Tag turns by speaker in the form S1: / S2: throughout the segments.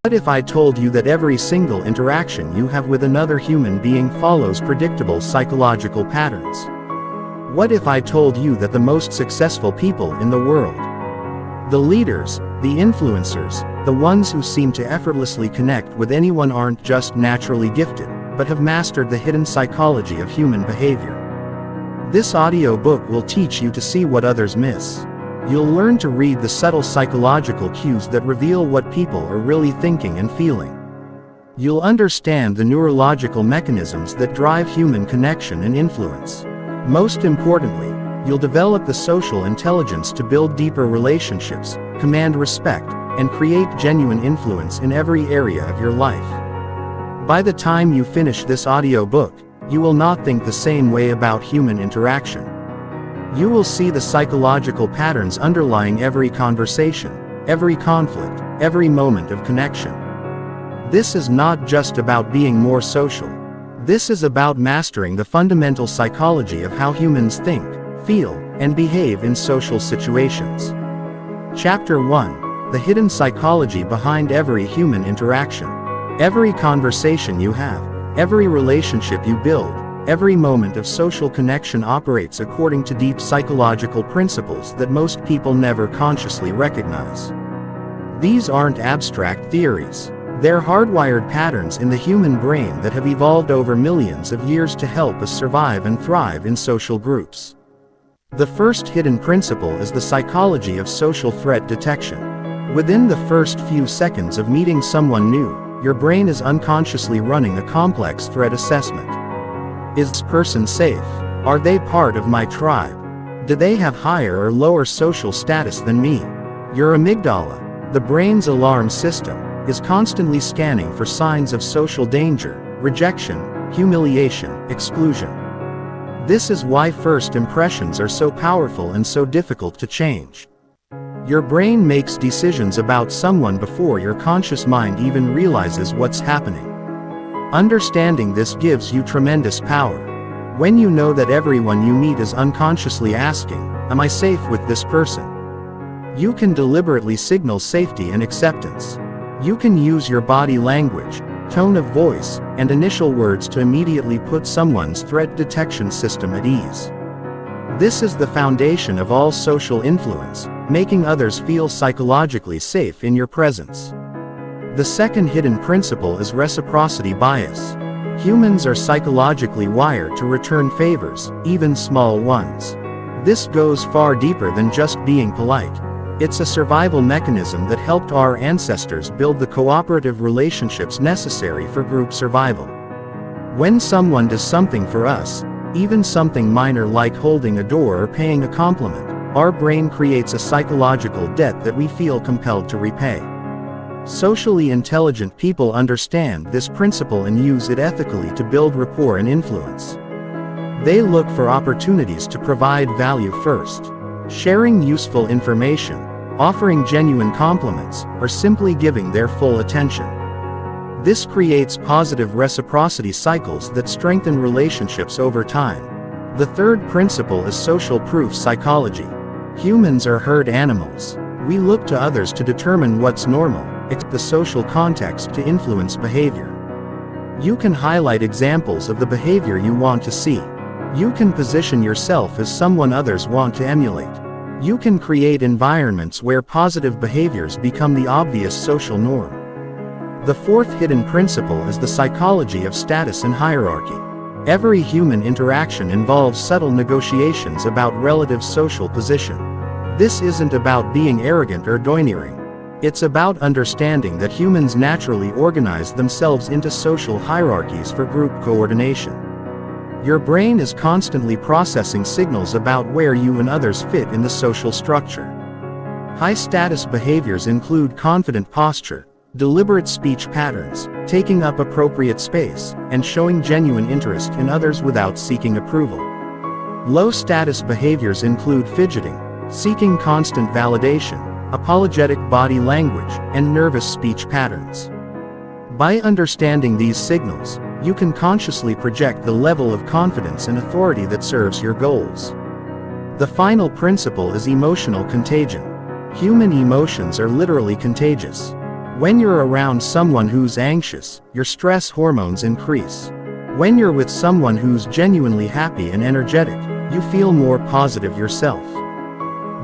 S1: What if I told you that every single interaction you have with another human being follows predictable psychological patterns? What if I told you that the most successful people in the world, the leaders, the influencers, the ones who seem to effortlessly connect with anyone, aren't just naturally gifted, but have mastered the hidden psychology of human behavior? This audiobook will teach you to see what others miss. You'll learn to read the subtle psychological cues that reveal what people are really thinking and feeling. You'll understand the neurological mechanisms that drive human connection and influence. Most importantly, you'll develop the social intelligence to build deeper relationships, command respect, and create genuine influence in every area of your life. By the time you finish this audiobook, you will not think the same way about human interaction. You will see the psychological patterns underlying every conversation, every conflict, every moment of connection. This is not just about being more social. This is about mastering the fundamental psychology of how humans think, feel, and behave in social situations. Chapter 1: The hidden psychology behind every human interaction. Every conversation you have, every relationship you build, every moment of social connection operates according to deep psychological principles that most people never consciously recognize. These aren't abstract theories. They're hardwired patterns in the human brain that have evolved over millions of years to help us survive and thrive in social groups. The first hidden principle is the psychology of social threat detection. Within the first few seconds of meeting someone new, your brain is unconsciously running a complex threat assessment. Is this person safe? Are they part of my tribe? Do they have higher or lower social status than me? Your amygdala, the brain's alarm system, is constantly scanning for signs of social danger, rejection, humiliation, exclusion. This is why first impressions are so powerful and so difficult to change. Your brain makes decisions about someone before your conscious mind even realizes what's happening. Understanding this gives you tremendous power. When you know that everyone you meet is unconsciously asking, "Am I safe with this person?" you can deliberately signal safety and acceptance. You can use your body language, tone of voice, and initial words to immediately put someone's threat detection system at ease. This is the foundation of all social influence, making others feel psychologically safe in your presence. The second hidden principle is reciprocity bias. Humans are psychologically wired to return favors, even small ones. This goes far deeper than just being polite. It's a survival mechanism that helped our ancestors build the cooperative relationships necessary for group survival. When someone does something for us, even something minor like holding a door or paying a compliment, our brain creates a psychological debt that we feel compelled to repay. Socially intelligent people understand this principle and use it ethically to build rapport and influence. They look for opportunities to provide value first. Sharing useful information, offering genuine compliments, or simply giving their full attention. This creates positive reciprocity cycles that strengthen relationships over time. The third principle is social proof psychology. Humans are herd animals. We look to others to determine what's normal, expect the social context to influence behavior. You can highlight examples of the behavior you want to see. You can position yourself as someone others want to emulate. You can create environments where positive behaviors become the obvious social norm. The fourth hidden principle is the psychology of status and hierarchy. Every human interaction involves subtle negotiations about relative social position. This isn't about being arrogant or domineering. It's about understanding that humans naturally organize themselves into social hierarchies for group coordination. Your brain is constantly processing signals about where you and others fit in the social structure. High-status behaviors include confident posture, deliberate speech patterns, taking up appropriate space, and showing genuine interest in others without seeking approval. Low-status behaviors include fidgeting, seeking constant validation, apologetic body language, and nervous speech patterns. By understanding these signals, you can consciously project the level of confidence and authority that serves your goals. The final principle is emotional contagion. Human emotions are literally contagious. When you're around someone who's anxious, your stress hormones increase. When you're with someone who's genuinely happy and energetic, you feel more positive yourself.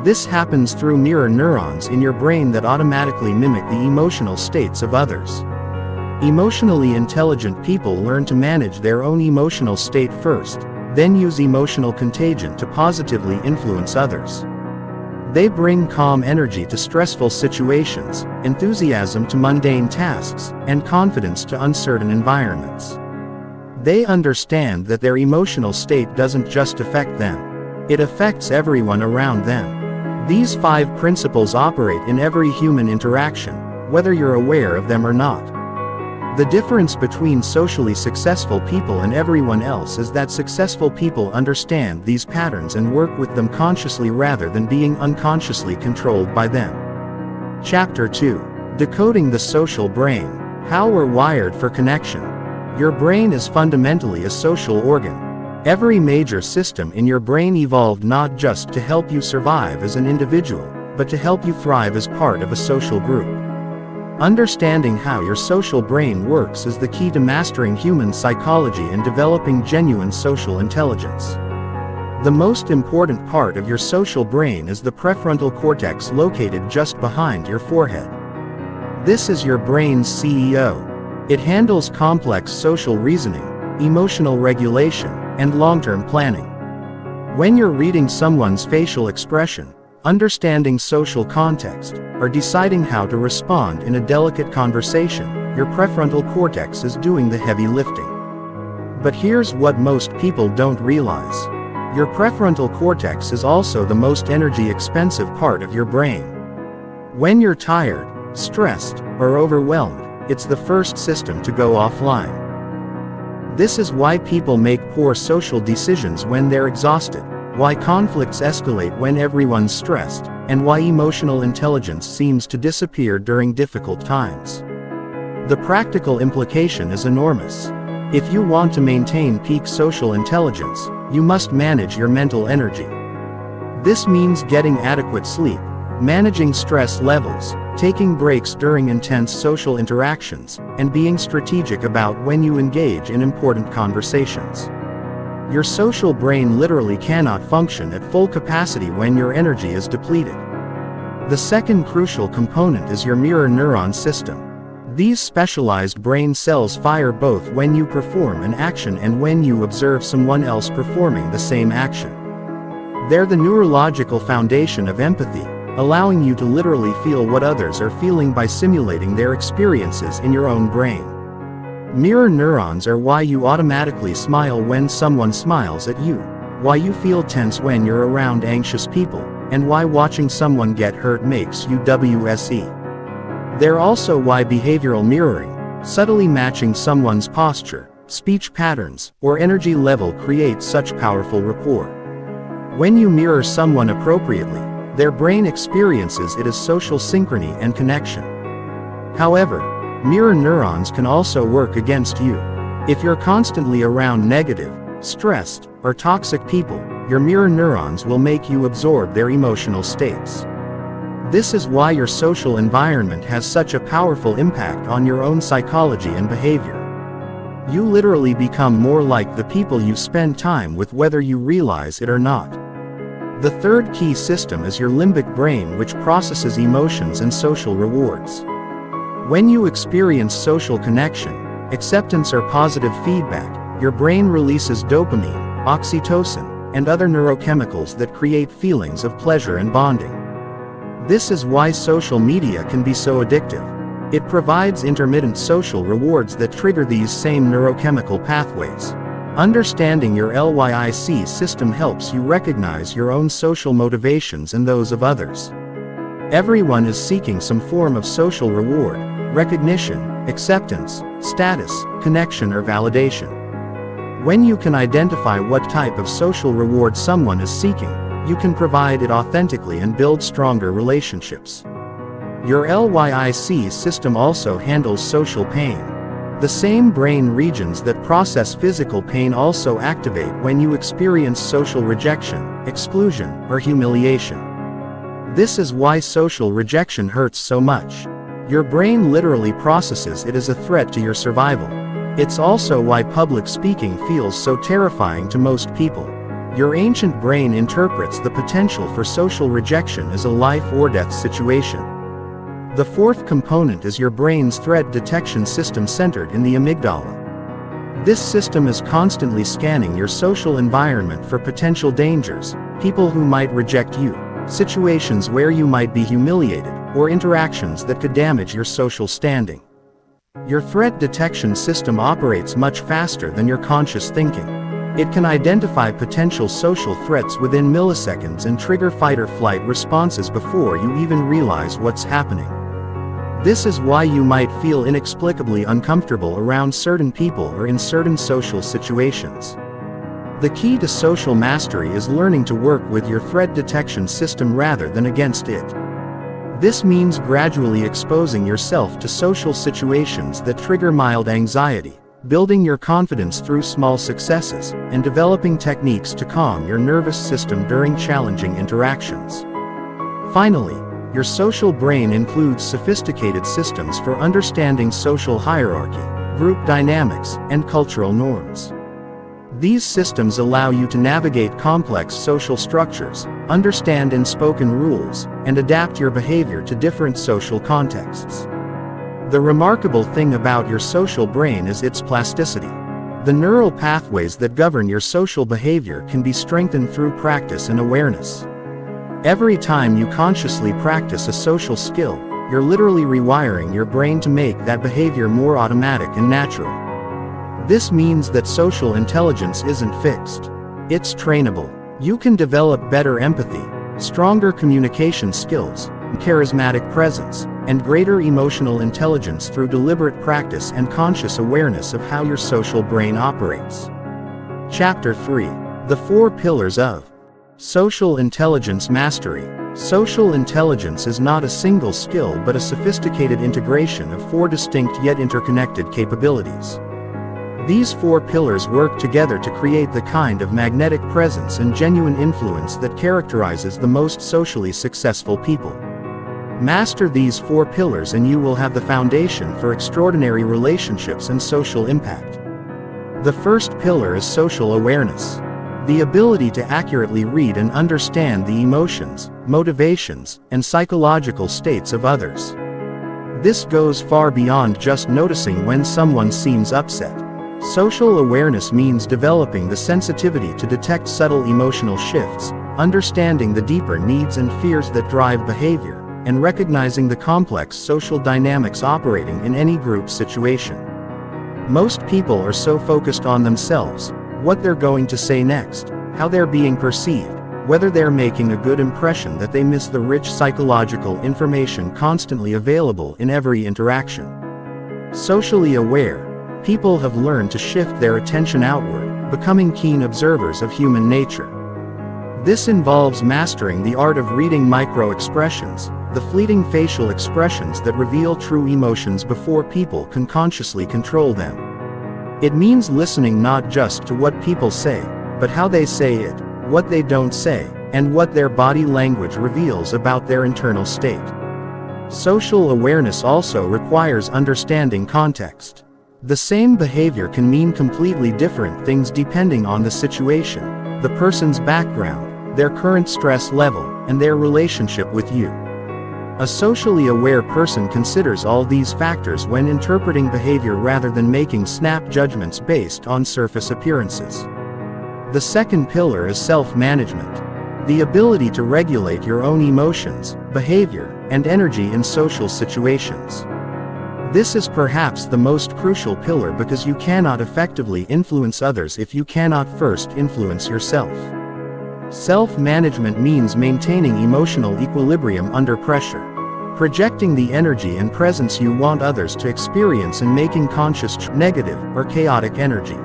S1: This happens through mirror neurons in your brain that automatically mimic the emotional states of others. Emotionally intelligent people learn to manage their own emotional state first, then use emotional contagion to positively influence others. They bring calm energy to stressful situations, enthusiasm to mundane tasks, and confidence to uncertain environments. They understand that their emotional state doesn't just affect them. It affects everyone around them. These 5 principles operate in every human interaction, whether you're aware of them or not. The difference between socially successful people and everyone else is that successful people understand these patterns and work with them consciously rather than being unconsciously controlled by them. Chapter 2. Decoding the Social Brain. How we're wired for connection. Your brain is fundamentally a social organ. Every major system in your brain evolved not just to help you survive as an individual, but to help you thrive as part of a social group. Understanding how your social brain works is the key to mastering human psychology and developing genuine social intelligence. The most important part of your social brain is the prefrontal cortex located just behind your forehead. This is your brain's CEO. It handles complex social reasoning, emotional regulation, and long-term planning. When you're reading someone's facial expression, understanding social context, or deciding how to respond in a delicate conversation, your prefrontal cortex is doing the heavy lifting. But here's what most people don't realize. Your prefrontal cortex is also the most energy-expensive part of your brain. When you're tired, stressed, or overwhelmed, it's the first system to go offline. This is why people make poor social decisions when they're exhausted, why conflicts escalate when everyone's stressed, and why emotional intelligence seems to disappear during difficult times. The practical implication is enormous. If you want to maintain peak social intelligence, you must manage your mental energy. This means getting adequate sleep, managing stress levels, taking breaks during intense social interactions, and being strategic about when you engage in important conversations. Your social brain literally cannot function at full capacity when your energy is depleted. The second crucial component is your mirror neuron system. These specialized brain cells fire both when you perform an action and when you observe someone else performing the same action. They're the neurological foundation of empathy, allowing you to literally feel what others are feeling by simulating their experiences in your own brain. Mirror neurons are why you automatically smile when someone smiles at you, why you feel tense when you're around anxious people, and why watching someone get hurt makes you WSE. They're also why behavioral mirroring, subtly matching someone's posture, speech patterns, or energy level creates such powerful rapport. When you mirror someone appropriately, their brain experiences it as social synchrony and connection. However, mirror neurons can also work against you. If you're constantly around negative, stressed, or toxic people, your mirror neurons will make you absorb their emotional states. This is why your social environment has such a powerful impact on your own psychology and behavior. You literally become more like the people you spend time with whether you realize it or not. The third key system is your limbic brain, which processes emotions and social rewards. When you experience social connection, acceptance or positive feedback, your brain releases dopamine, oxytocin, and other neurochemicals that create feelings of pleasure and bonding. This is why social media can be so addictive. It provides intermittent social rewards that trigger these same neurochemical pathways. Understanding your LYIC system helps you recognize your own social motivations and those of others. Everyone is seeking some form of social reward, recognition, acceptance, status, connection, or validation. When you can identify what type of social reward someone is seeking, you can provide it authentically and build stronger relationships. Your LYIC system also handles social pain. The same brain regions that process physical pain also activate when you experience social rejection, exclusion, or humiliation. This is why social rejection hurts so much. Your brain literally processes it as a threat to your survival. It's also why public speaking feels so terrifying to most people. Your ancient brain interprets the potential for social rejection as a life or death situation. The fourth component is your brain's threat detection system centered in the amygdala. This system is constantly scanning your social environment for potential dangers, people who might reject you, situations where you might be humiliated, or interactions that could damage your social standing. Your threat detection system operates much faster than your conscious thinking. It can identify potential social threats within milliseconds and trigger fight-or-flight responses before you even realize what's happening. This is why you might feel inexplicably uncomfortable around certain people or in certain social situations. The key to social mastery is learning to work with your threat detection system rather than against it. This means gradually exposing yourself to social situations that trigger mild anxiety, building your confidence through small successes, and developing techniques to calm your nervous system during challenging interactions. Finally, your social brain includes sophisticated systems for understanding social hierarchy, group dynamics, and cultural norms. These systems allow you to navigate complex social structures, understand unspoken rules, and adapt your behavior to different social contexts. The remarkable thing about your social brain is its plasticity. The neural pathways that govern your social behavior can be strengthened through practice and awareness. Every time you consciously practice a social skill, you're literally rewiring your brain to make that behavior more automatic and natural. This means that social intelligence isn't fixed. It's trainable. You can develop better empathy, stronger communication skills, charismatic presence, and greater emotional intelligence through deliberate practice and conscious awareness of how your social brain operates. Chapter 3. The 4 Pillars of Social Intelligence Mastery. Social intelligence is not a single skill but a sophisticated integration of 4 distinct yet interconnected capabilities. These 4 pillars work together to create the kind of magnetic presence and genuine influence that characterizes the most socially successful people. Master these 4 pillars and you will have the foundation for extraordinary relationships and social impact. The first pillar is social awareness. The ability to accurately read and understand the emotions, motivations, and psychological states of others. This goes far beyond just noticing when someone seems upset. Social awareness means developing the sensitivity to detect subtle emotional shifts, understanding the deeper needs and fears that drive behavior, and recognizing the complex social dynamics operating in any group situation. Most people are so focused on themselves, what they're going to say next, how they're being perceived, whether they're making a good impression, that they miss the rich psychological information constantly available in every interaction. Socially aware people have learned to shift their attention outward, becoming keen observers of human nature. This involves mastering the art of reading micro-expressions, the fleeting facial expressions that reveal true emotions before people can consciously control them. It means listening not just to what people say, but how they say it, what they don't say, and what their body language reveals about their internal state. Social awareness also requires understanding context. The same behavior can mean completely different things depending on the situation, the person's background, their current stress level, and their relationship with you. A socially aware person considers all these factors when interpreting behavior rather than making snap judgments based on surface appearances. The second pillar is self-management. The ability to regulate your own emotions, behavior, and energy in social situations. This is perhaps the most crucial pillar because you cannot effectively influence others if you cannot first influence yourself. Self-management means maintaining emotional equilibrium under pressure, projecting the energy and presence you want others to experience and making conscious negative or chaotic energy.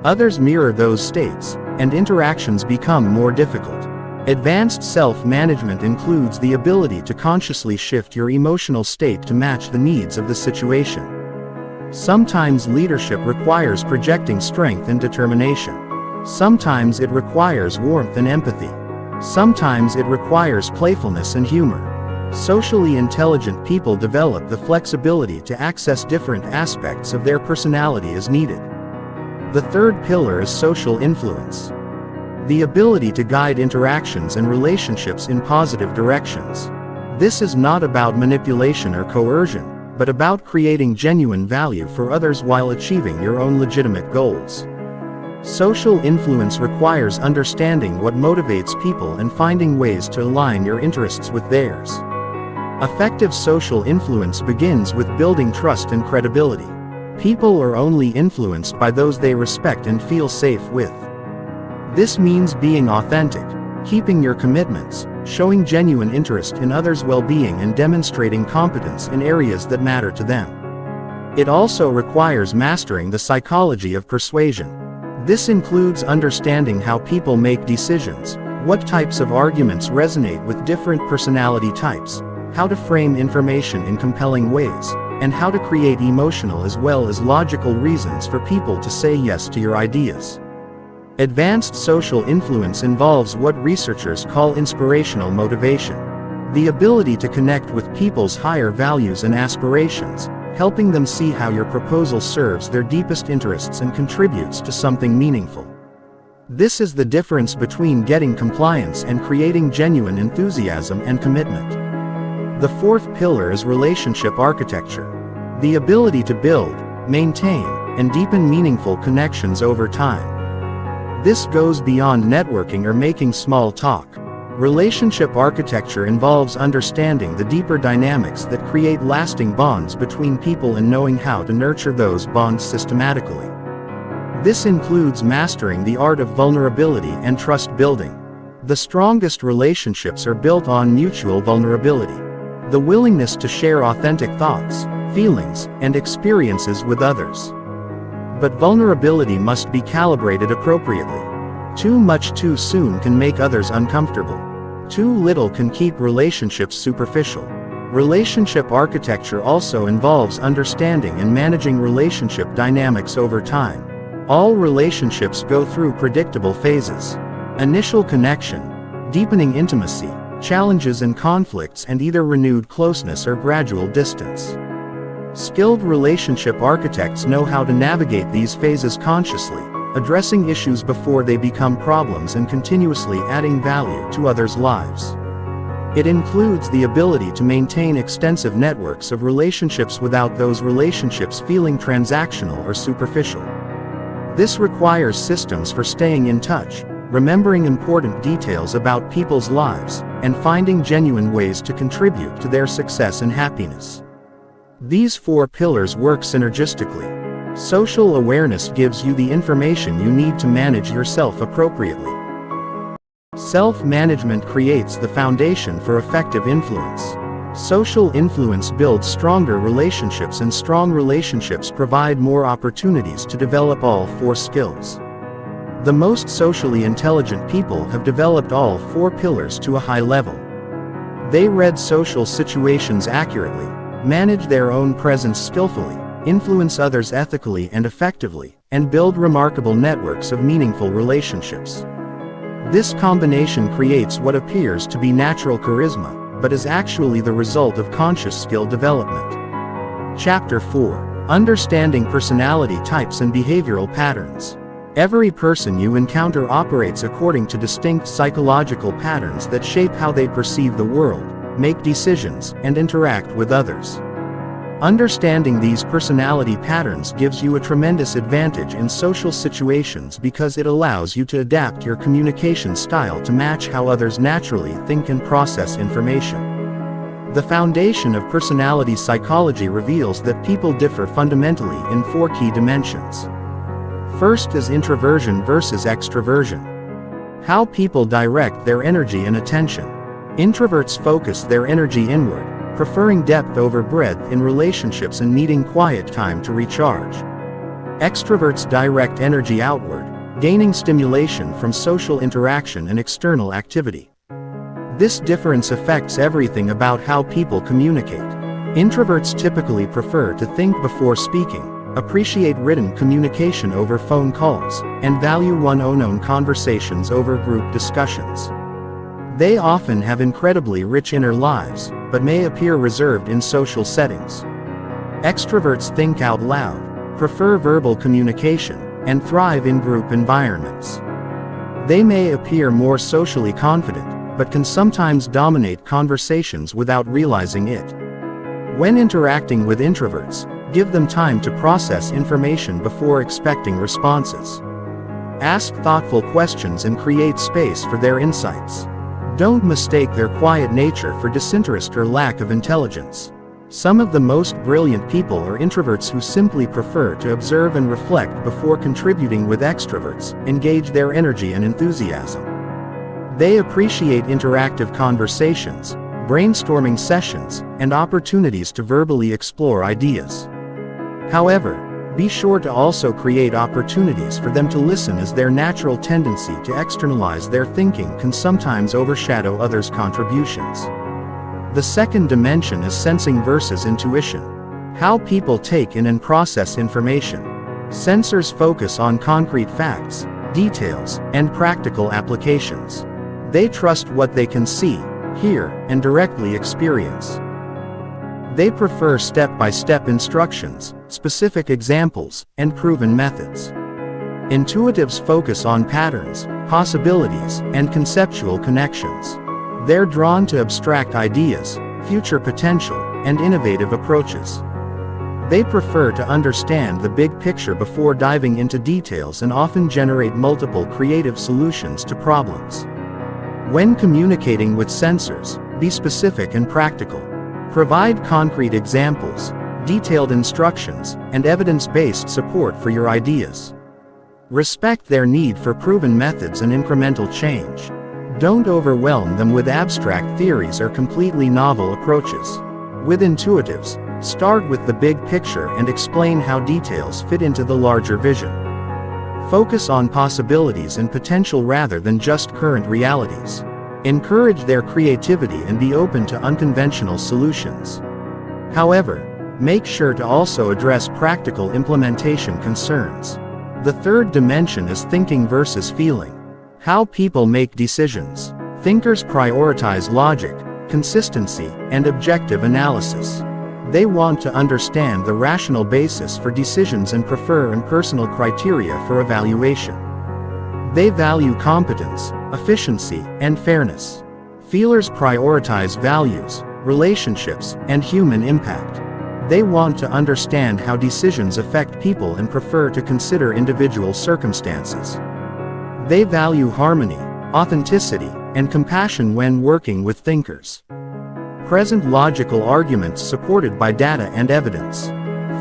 S1: Others mirror those states, and interactions become more difficult. Advanced self-management includes the ability to consciously shift your emotional state to match the needs of the situation. Sometimes leadership requires projecting strength and determination. Sometimes it requires warmth and empathy. Sometimes it requires playfulness and humor. Socially intelligent people develop the flexibility to access different aspects of their personality as needed. The third pillar is social influence. The ability to guide interactions and relationships in positive directions. This is not about manipulation or coercion, but about creating genuine value for others while achieving your own legitimate goals. Social influence requires understanding what motivates people and finding ways to align your interests with theirs. Effective social influence begins with building trust and credibility. People are only influenced by those they respect and feel safe with. This means being authentic, keeping your commitments, showing genuine interest in others' well-being, and demonstrating competence in areas that matter to them. It also requires mastering the psychology of persuasion. This includes understanding how people make decisions, what types of arguments resonate with different personality types, how to frame information in compelling ways, and how to create emotional as well as logical reasons for people to say yes to your ideas. Advanced social influence involves what researchers call inspirational motivation, the ability to connect with people's higher values and aspirations, helping them see how your proposal serves their deepest interests and contributes to something meaningful. This is the difference between getting compliance and creating genuine enthusiasm and commitment. The fourth pillar is relationship architecture, the ability to build, maintain, and deepen meaningful connections over time. This goes beyond networking or making small talk. Relationship architecture involves understanding the deeper dynamics that create lasting bonds between people and knowing how to nurture those bonds systematically. This includes mastering the art of vulnerability and trust building. The strongest relationships are built on mutual vulnerability, the willingness to share authentic thoughts, feelings, and experiences with others. But vulnerability must be calibrated appropriately. Too much too soon can make others uncomfortable. Too little can keep relationships superficial. Relationship architecture also involves understanding and managing relationship dynamics over time. All relationships go through predictable phases: initial connection, deepening intimacy, challenges and conflicts, and either renewed closeness or gradual distance. Skilled relationship architects know how to navigate these phases consciously, addressing issues before they become problems and continuously adding value to others' lives. It includes the ability to maintain extensive networks of relationships without those relationships feeling transactional or superficial. This requires systems for staying in touch, remembering important details about people's lives, and finding genuine ways to contribute to their success and happiness. These four pillars work synergistically. Social awareness gives you the information you need to manage yourself appropriately. Self-management creates the foundation for effective influence. Social influence builds stronger relationships, and strong relationships provide more opportunities to develop all four skills. The most socially intelligent people have developed all four pillars to a high level. They read social situations accurately, manage their own presence skillfully, influence others ethically and effectively, and build remarkable networks of meaningful relationships. This combination creates what appears to be natural charisma, but is actually the result of conscious skill development. Chapter 4: Understanding Personality Types and Behavioral Patterns. Every person you encounter operates according to distinct psychological patterns that shape how they perceive the world, make decisions, and interact with others. Understanding these personality patterns gives you a tremendous advantage in social situations because it allows you to adapt your communication style to match how others naturally think and process information. The foundation of personality psychology reveals that people differ fundamentally in four key dimensions. First is introversion versus extroversion. How people direct their energy and attention. Introverts focus their energy inward, preferring depth over breadth in relationships and needing quiet time to recharge. Extroverts direct energy outward, gaining stimulation from social interaction and external activity. This difference affects everything about how people communicate. Introverts typically prefer to think before speaking, appreciate written communication over phone calls, and value one-on-one conversations over group discussions. They often have incredibly rich inner lives, but may appear reserved in social settings. Extroverts think out loud, prefer verbal communication, and thrive in group environments. They may appear more socially confident, but can sometimes dominate conversations without realizing it. When interacting with introverts, give them time to process information before expecting responses. Ask thoughtful questions and create space for their insights. Don't mistake their quiet nature for disinterest or lack of intelligence. Some of the most brilliant people are introverts who simply prefer to observe and reflect before contributing, with extroverts engage their energy and enthusiasm. They appreciate interactive conversations, brainstorming sessions, and opportunities to verbally explore ideas. However, be sure to also create opportunities for them to listen, as their natural tendency to externalize their thinking can sometimes overshadow others' contributions. The second dimension is sensing versus intuition. How people take in and process information. Sensors focus on concrete facts, details, and practical applications. They trust what they can see, hear, and directly experience. They prefer step-by-step instructions, specific examples, and proven methods. Intuitives focus on patterns, possibilities, and conceptual connections. They're drawn to abstract ideas, future potential, and innovative approaches. They prefer to understand the big picture before diving into details and often generate multiple creative solutions to problems. When communicating with sensors, be specific and practical. Provide concrete examples, detailed instructions, and evidence-based support for your ideas. Respect their need for proven methods and incremental change. Don't overwhelm them with abstract theories or completely novel approaches. With intuitives, start with the big picture and explain how details fit into the larger vision. Focus on possibilities and potential rather than just current realities. Encourage their creativity and be open to unconventional solutions. However, make sure to also address practical implementation concerns. The third dimension is thinking versus feeling. How people make decisions. Thinkers prioritize logic, consistency, and objective analysis. They want to understand the rational basis for decisions and prefer impersonal criteria for evaluation. They value competence, efficiency, and fairness. Feelers prioritize values, relationships, and human impact. They want to understand how decisions affect people and prefer to consider individual circumstances. They value harmony, authenticity, and compassion when working with thinkers. Present logical arguments supported by data and evidence.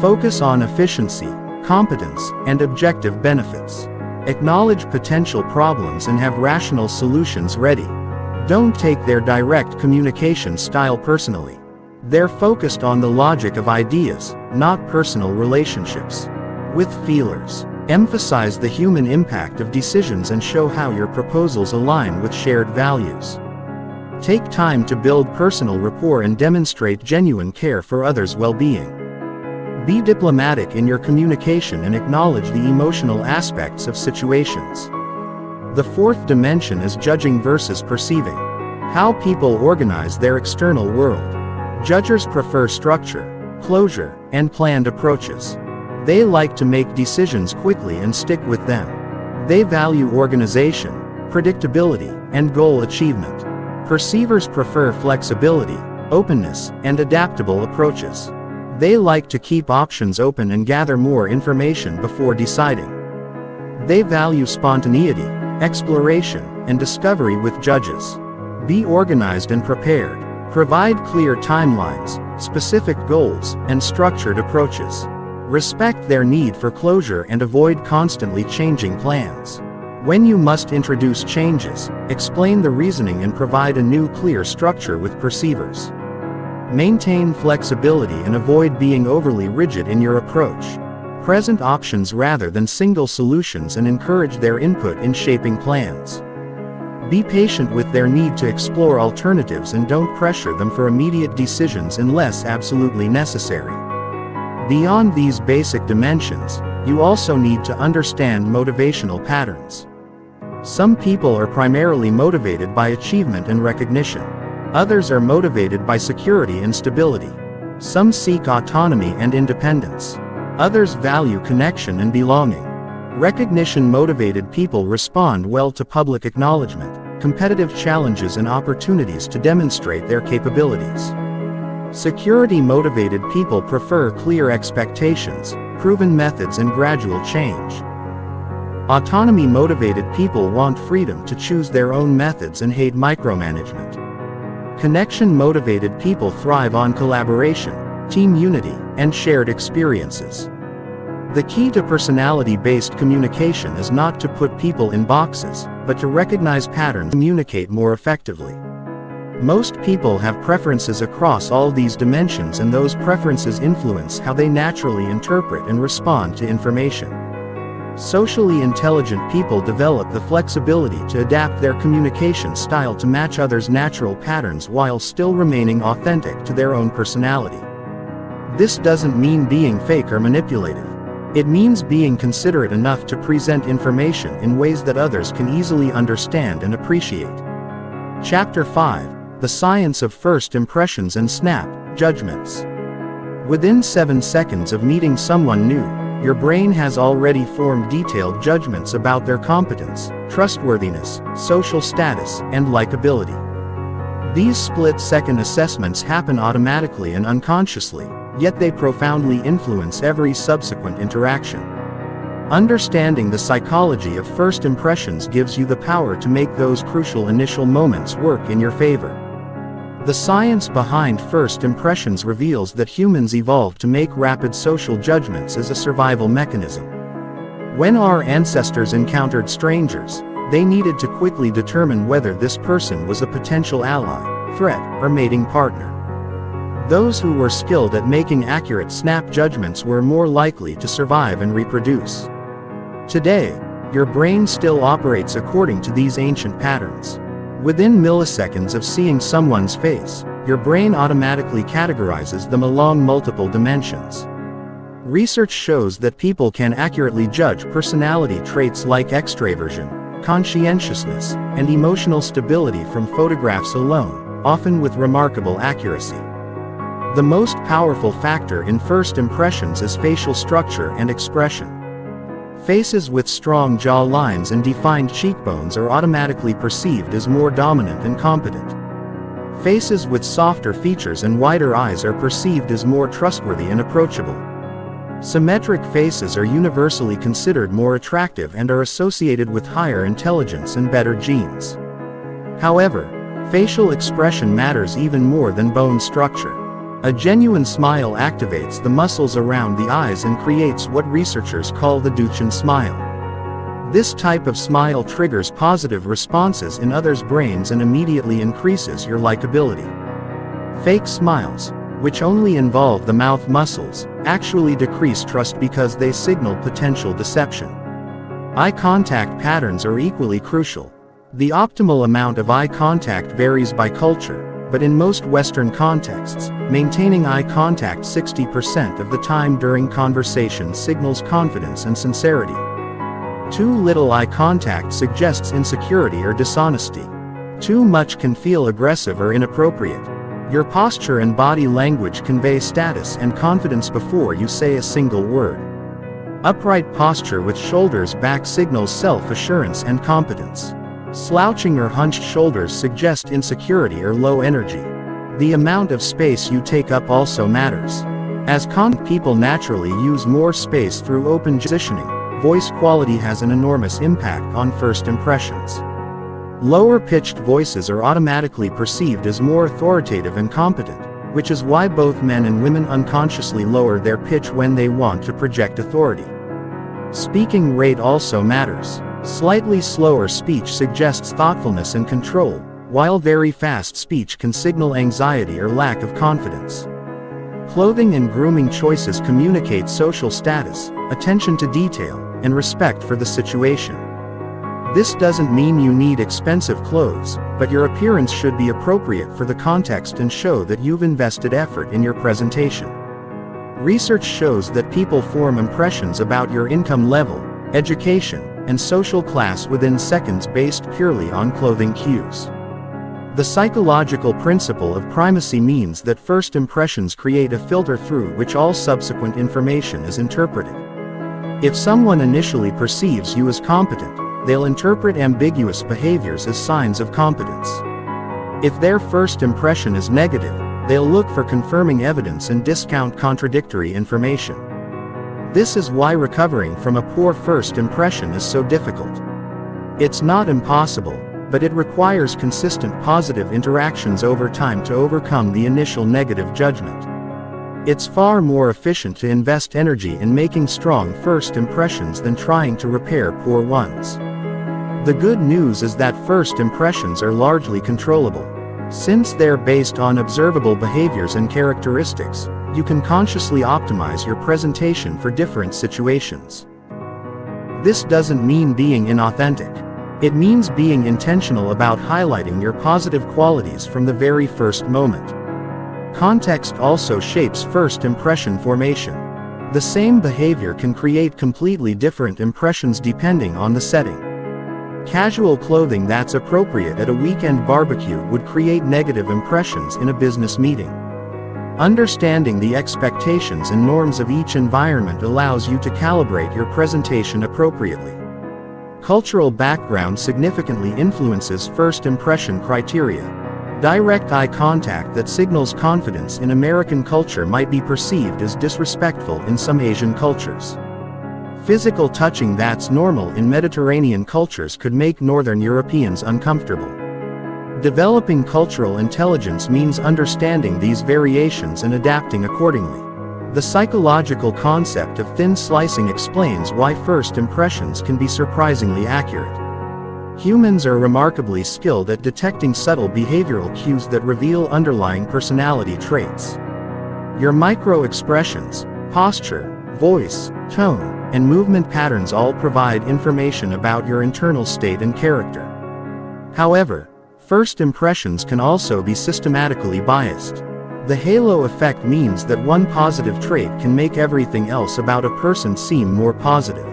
S1: Focus on efficiency, competence, and objective benefits. Acknowledge potential problems and have rational solutions ready. Don't take their direct communication style personally. They're focused on the logic of ideas, not personal relationships. With feelers, emphasize the human impact of decisions and show how your proposals align with shared values. Take time to build personal rapport and demonstrate genuine care for others' well-being. Be diplomatic in your communication and acknowledge the emotional aspects of situations. The fourth dimension is judging versus perceiving. How people organize their external world. Judgers prefer structure, closure, and planned approaches. They like to make decisions quickly and stick with them. They value organization, predictability, and goal achievement. Perceivers prefer flexibility, openness, and adaptable approaches. They like to keep options open and gather more information before deciding. They value spontaneity, exploration, and discovery with judges. Be organized and prepared. Provide clear timelines, specific goals, and structured approaches. Respect their need for closure and avoid constantly changing plans. When you must introduce changes, explain the reasoning and provide a new clear structure with perceivers. Maintain flexibility and avoid being overly rigid in your approach. Present options rather than single solutions and encourage their input in shaping plans. Be patient with their need to explore alternatives and don't pressure them for immediate decisions unless absolutely necessary. Beyond these basic dimensions, you also need to understand motivational patterns. Some people are primarily motivated by achievement and recognition. Others are motivated by security and stability. Some seek autonomy and independence. Others value connection and belonging. Recognition-motivated people respond well to public acknowledgement, competitive challenges and opportunities to demonstrate their capabilities. Security-motivated people prefer clear expectations, proven methods and gradual change. Autonomy-motivated people want freedom to choose their own methods and hate micromanagement. Connection-motivated people thrive on collaboration, team unity, and shared experiences. The key to personality-based communication is not to put people in boxes, but to recognize patterns and communicate more effectively. Most people have preferences across all these dimensions, and those preferences influence how they naturally interpret and respond to information. Socially intelligent people develop the flexibility to adapt their communication style to match others' natural patterns while still remaining authentic to their own personality. This doesn't mean being fake or manipulative. It means being considerate enough to present information in ways that others can easily understand and appreciate. Chapter 5: The Science of First Impressions and Snap Judgments. Within 7 seconds of meeting someone new, your brain has already formed detailed judgments about their competence, trustworthiness, social status, and likability. These split-second assessments happen automatically and unconsciously, yet they profoundly influence every subsequent interaction. Understanding the psychology of first impressions gives you the power to make those crucial initial moments work in your favor. The science behind first impressions reveals that humans evolved to make rapid social judgments as a survival mechanism. When our ancestors encountered strangers, they needed to quickly determine whether this person was a potential ally, threat, or mating partner. Those who were skilled at making accurate snap judgments were more likely to survive and reproduce. Today, your brain still operates according to these ancient patterns. Within milliseconds of seeing someone's face, your brain automatically categorizes them along multiple dimensions. Research shows that people can accurately judge personality traits like extraversion, conscientiousness, and emotional stability from photographs alone, often with remarkable accuracy. The most powerful factor in first impressions is facial structure and expression. Faces with strong jaw lines and defined cheekbones are automatically perceived as more dominant and competent. Faces with softer features and wider eyes are perceived as more trustworthy and approachable. Symmetric faces are universally considered more attractive and are associated with higher intelligence and better genes. However, facial expression matters even more than bone structure. A genuine smile activates the muscles around the eyes and creates what researchers call the Duchenne smile. This type of smile triggers positive responses in others' brains and immediately increases your likability. Fake smiles, which only involve the mouth muscles, actually decrease trust because they signal potential deception. Eye contact patterns are equally crucial. The optimal amount of eye contact varies by culture, but in most Western contexts, maintaining eye contact 60% of the time during conversation signals confidence and sincerity. Too little eye contact suggests insecurity or dishonesty. Too much can feel aggressive or inappropriate. Your posture and body language convey status and confidence before you say a single word. Upright posture with shoulders back signals self-assurance and competence. Slouching or hunched shoulders suggest insecurity or low energy. The amount of space you take up also matters. As confident people naturally use more space through open positioning, voice quality has an enormous impact on first impressions. Lower-pitched voices are automatically perceived as more authoritative and competent, which is why both men and women unconsciously lower their pitch when they want to project authority. Speaking rate also matters. Slightly slower speech suggests thoughtfulness and control, while very fast speech can signal anxiety or lack of confidence. Clothing and grooming choices communicate social status, attention to detail, and respect for the situation. This doesn't mean you need expensive clothes, but your appearance should be appropriate for the context and show that you've invested effort in your presentation. Research shows that people form impressions about your income level, education, and social class within seconds based purely on clothing cues. The psychological principle of primacy means that first impressions create a filter through which all subsequent information is interpreted. If someone initially perceives you as competent, they'll interpret ambiguous behaviors as signs of competence. If their first impression is negative, they'll look for confirming evidence and discount contradictory information. This is why recovering from a poor first impression is so difficult. It's not impossible, but it requires consistent positive interactions over time to overcome the initial negative judgment. It's far more efficient to invest energy in making strong first impressions than trying to repair poor ones. The good news is that first impressions are largely controllable. Since they're based on observable behaviors and characteristics, you can consciously optimize your presentation for different situations. This doesn't mean being inauthentic. It means being intentional about highlighting your positive qualities from the very first moment. Context also shapes first impression formation. The same behavior can create completely different impressions depending on the setting. Casual clothing that's appropriate at a weekend barbecue would create negative impressions in a business meeting. Understanding the expectations and norms of each environment allows you to calibrate your presentation appropriately. Cultural background significantly influences first impression criteria. Direct eye contact that signals confidence in American culture might be perceived as disrespectful in some Asian cultures. Physical touching that's normal in Mediterranean cultures could make Northern Europeans uncomfortable. Developing cultural intelligence means understanding these variations and adapting accordingly. The psychological concept of thin slicing explains why first impressions can be surprisingly accurate. Humans are remarkably skilled at detecting subtle behavioral cues that reveal underlying personality traits. Your micro-expressions, posture, voice, tone, and movement patterns all provide information about your internal state and character. However, first impressions can also be systematically biased. The halo effect means that one positive trait can make everything else about a person seem more positive.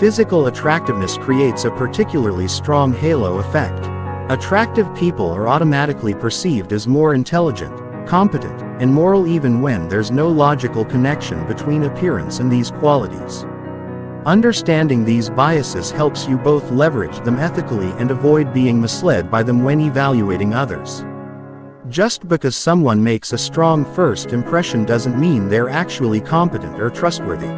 S1: Physical attractiveness creates a particularly strong halo effect. Attractive people are automatically perceived as more intelligent, competent, and moral even when there's no logical connection between appearance and these qualities. Understanding these biases helps you both leverage them ethically and avoid being misled by them when evaluating others. Just because someone makes a strong first impression doesn't mean they're actually competent or trustworthy.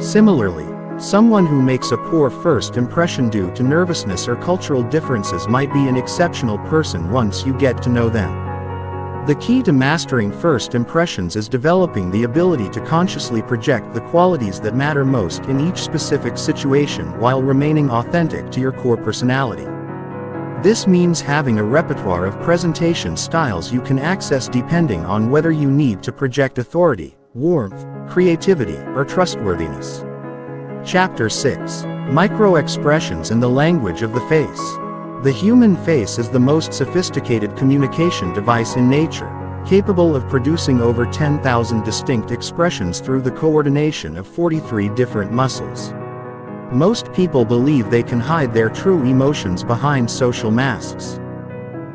S1: Similarly, someone who makes a poor first impression due to nervousness or cultural differences might be an exceptional person once you get to know them. The key to mastering first impressions is developing the ability to consciously project the qualities that matter most in each specific situation while remaining authentic to your core personality. This means having a repertoire of presentation styles you can access depending on whether you need to project authority, warmth, creativity, or trustworthiness. Chapter 6. Micro-expressions in the language of the face. The human face is the most sophisticated communication device in nature, capable of producing over 10,000 distinct expressions through the coordination of 43 different muscles. Most people believe they can hide their true emotions behind social masks.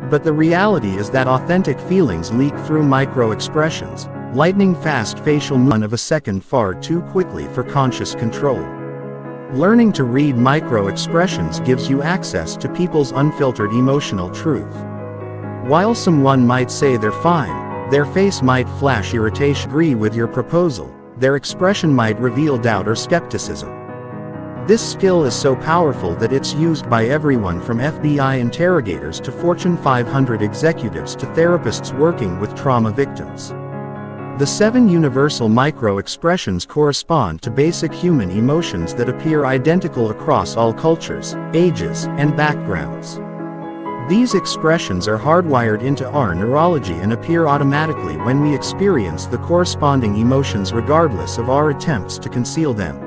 S1: But the reality is that authentic feelings leak through micro-expressions, lightning-fast facial movement of a second far too quickly for conscious control. Learning to read micro-expressions gives you access to people's unfiltered emotional truth. While someone might say they're fine, their face might flash irritation. Agree with your proposal, their expression might reveal doubt or skepticism. This skill is so powerful that it's used by everyone from FBI interrogators to Fortune 500 executives to therapists working with trauma victims. The 7 universal micro-expressions correspond to basic human emotions that appear identical across all cultures, ages, and backgrounds. These expressions are hardwired into our neurology and appear automatically when we experience the corresponding emotions regardless of our attempts to conceal them.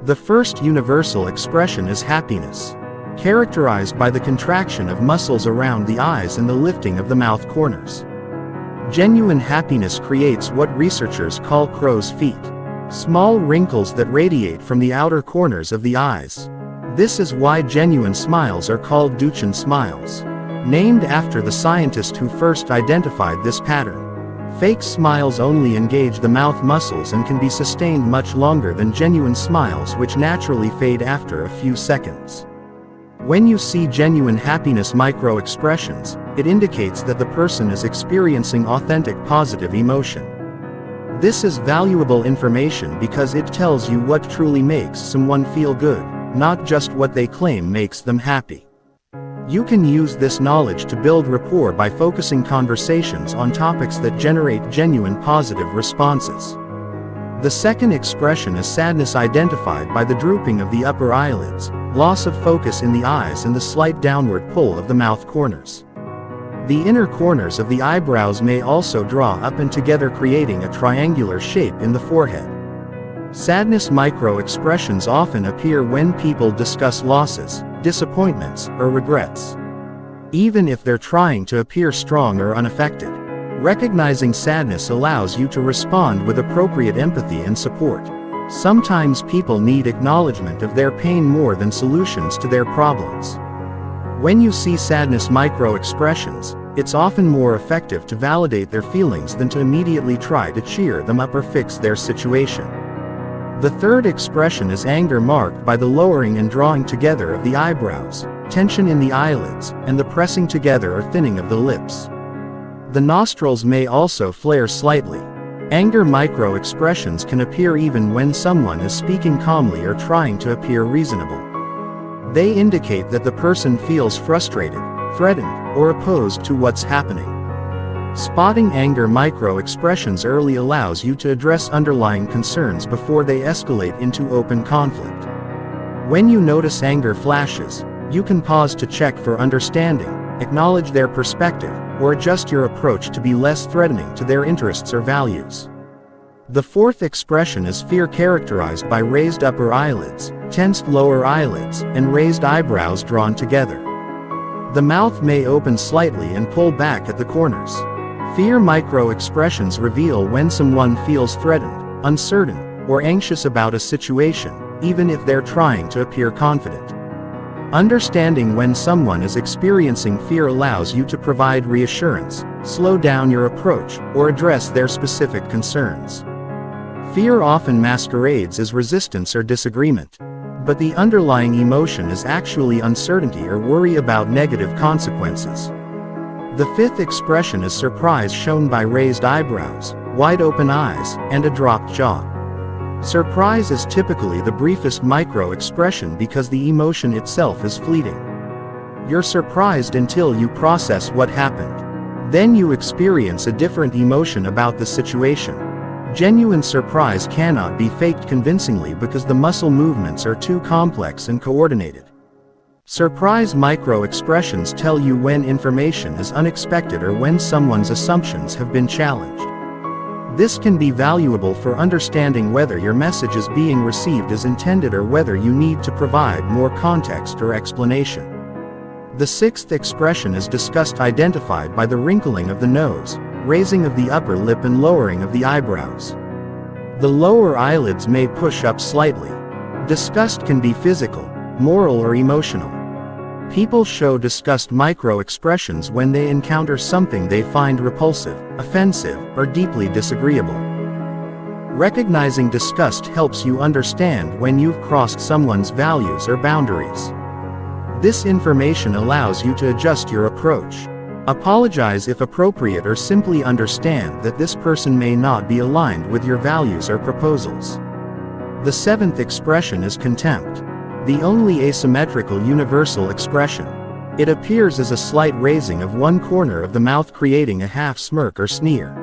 S1: The first universal expression is happiness, characterized by the contraction of muscles around the eyes and the lifting of the mouth corners. Genuine happiness creates what researchers call crow's feet. Small wrinkles that radiate from the outer corners of the eyes. This is why genuine smiles are called Duchenne smiles, named after the scientist who first identified this pattern. Fake smiles only engage the mouth muscles and can be sustained much longer than genuine smiles, which naturally fade after a few seconds. When you see genuine happiness micro-expressions, it indicates that the person is experiencing authentic positive emotion. This is valuable information because it tells you what truly makes someone feel good, not just what they claim makes them happy. You can use this knowledge to build rapport by focusing conversations on topics that generate genuine positive responses. The second expression is sadness, identified by the drooping of the upper eyelids, loss of focus in the eyes, and the slight downward pull of the mouth corners. The inner corners of the eyebrows may also draw up and together, creating a triangular shape in the forehead. Sadness micro-expressions often appear when people discuss losses, disappointments, or regrets. Even if they're trying to appear strong or unaffected, recognizing sadness allows you to respond with appropriate empathy and support. Sometimes people need acknowledgement of their pain more than solutions to their problems. When you see sadness micro-expressions, it's often more effective to validate their feelings than to immediately try to cheer them up or fix their situation. The third expression is anger, marked by the lowering and drawing together of the eyebrows, tension in the eyelids, and the pressing together or thinning of the lips. The nostrils may also flare slightly. Anger micro-expressions can appear even when someone is speaking calmly or trying to appear reasonable. They indicate that the person feels frustrated, threatened, or opposed to what's happening. Spotting anger micro-expressions early allows you to address underlying concerns before they escalate into open conflict. When you notice anger flashes, you can pause to check for understanding, acknowledge their perspective, or adjust your approach to be less threatening to their interests or values. The fourth expression is fear, characterized by raised upper eyelids, tensed lower eyelids, and raised eyebrows drawn together. The mouth may open slightly and pull back at the corners. Fear micro-expressions reveal when someone feels threatened, uncertain, or anxious about a situation, even if they're trying to appear confident. Understanding when someone is experiencing fear allows you to provide reassurance, slow down your approach, or address their specific concerns. Fear often masquerades as resistance or disagreement, but the underlying emotion is actually uncertainty or worry about negative consequences. The fifth expression is surprise, shown by raised eyebrows, wide open eyes, and a dropped jaw. Surprise is typically the briefest micro-expression because the emotion itself is fleeting. You're surprised until you process what happened. Then you experience a different emotion about the situation. Genuine surprise cannot be faked convincingly because the muscle movements are too complex and coordinated. Surprise micro-expressions tell you when information is unexpected or when someone's assumptions have been challenged. This can be valuable for understanding whether your message is being received as intended or whether you need to provide more context or explanation. The sixth expression is disgust, identified by the wrinkling of the nose, raising of the upper lip, and lowering of the eyebrows. The lower eyelids may push up slightly. Disgust can be physical, moral, or emotional. People show disgust micro-expressions when they encounter something they find repulsive, offensive, or deeply disagreeable. Recognizing disgust helps you understand when you've crossed someone's values or boundaries. This information allows you to adjust your approach. Apologize if appropriate, or simply understand that this person may not be aligned with your values or proposals. The seventh expression is contempt, the only asymmetrical universal expression. It appears as a slight raising of one corner of the mouth, creating a half smirk or sneer.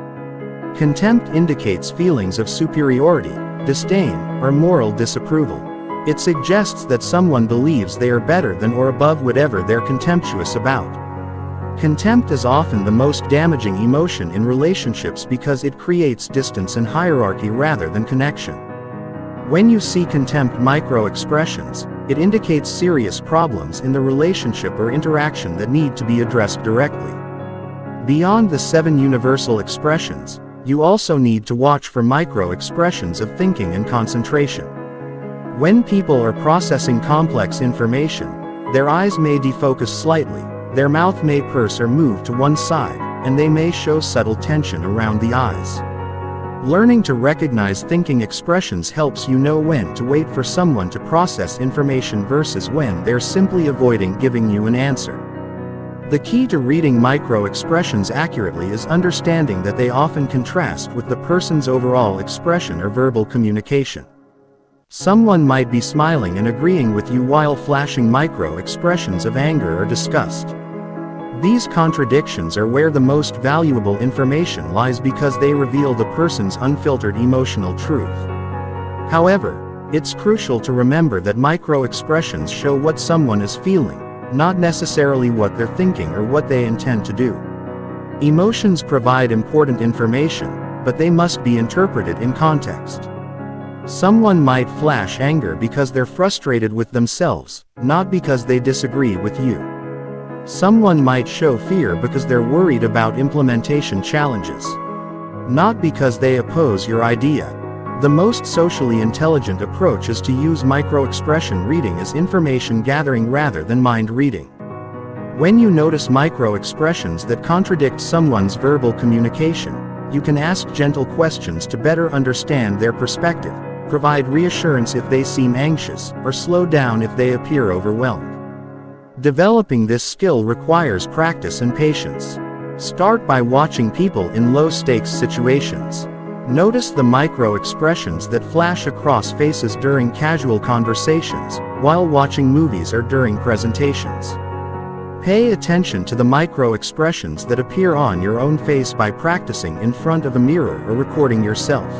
S1: Contempt indicates feelings of superiority, disdain, or moral disapproval. It suggests that someone believes they are better than or above whatever they're contemptuous about. Contempt is often the most damaging emotion in relationships because it creates distance and hierarchy rather than connection. When you see contempt micro-expressions, it indicates serious problems in the relationship or interaction that need to be addressed directly. Beyond the 7 universal expressions, You also need to watch for micro-expressions of thinking and concentration. When people are processing complex information, their eyes may defocus slightly, their mouth may purse or move to one side, and they may show subtle tension around the eyes. Learning to recognize thinking expressions helps you know when to wait for someone to process information versus when they're simply avoiding giving you an answer. The key to reading micro-expressions accurately is understanding that they often contrast with the person's overall expression or verbal communication. Someone might be smiling and agreeing with you while flashing micro-expressions of anger or disgust. These contradictions are where the most valuable information lies because they reveal the person's unfiltered emotional truth. However, it's crucial to remember that micro-expressions show what someone is feeling, not necessarily what they're thinking or what they intend to do. Emotions provide important information, but they must be interpreted in context. Someone might flash anger because they're frustrated with themselves, not because they disagree with you. Someone might show fear because they're worried about implementation challenges, not because they oppose your idea. The most socially intelligent approach is to use micro-expression reading as information gathering rather than mind reading. When you notice micro-expressions that contradict someone's verbal communication, you can ask gentle questions to better understand their perspective, provide reassurance if they seem anxious, or slow down if they appear overwhelmed. Developing this skill requires practice and patience. Start by watching people in low-stakes situations. Notice the micro-expressions that flash across faces during casual conversations, while watching movies or during presentations. Pay attention to the micro-expressions that appear on your own face by practicing in front of a mirror or recording yourself.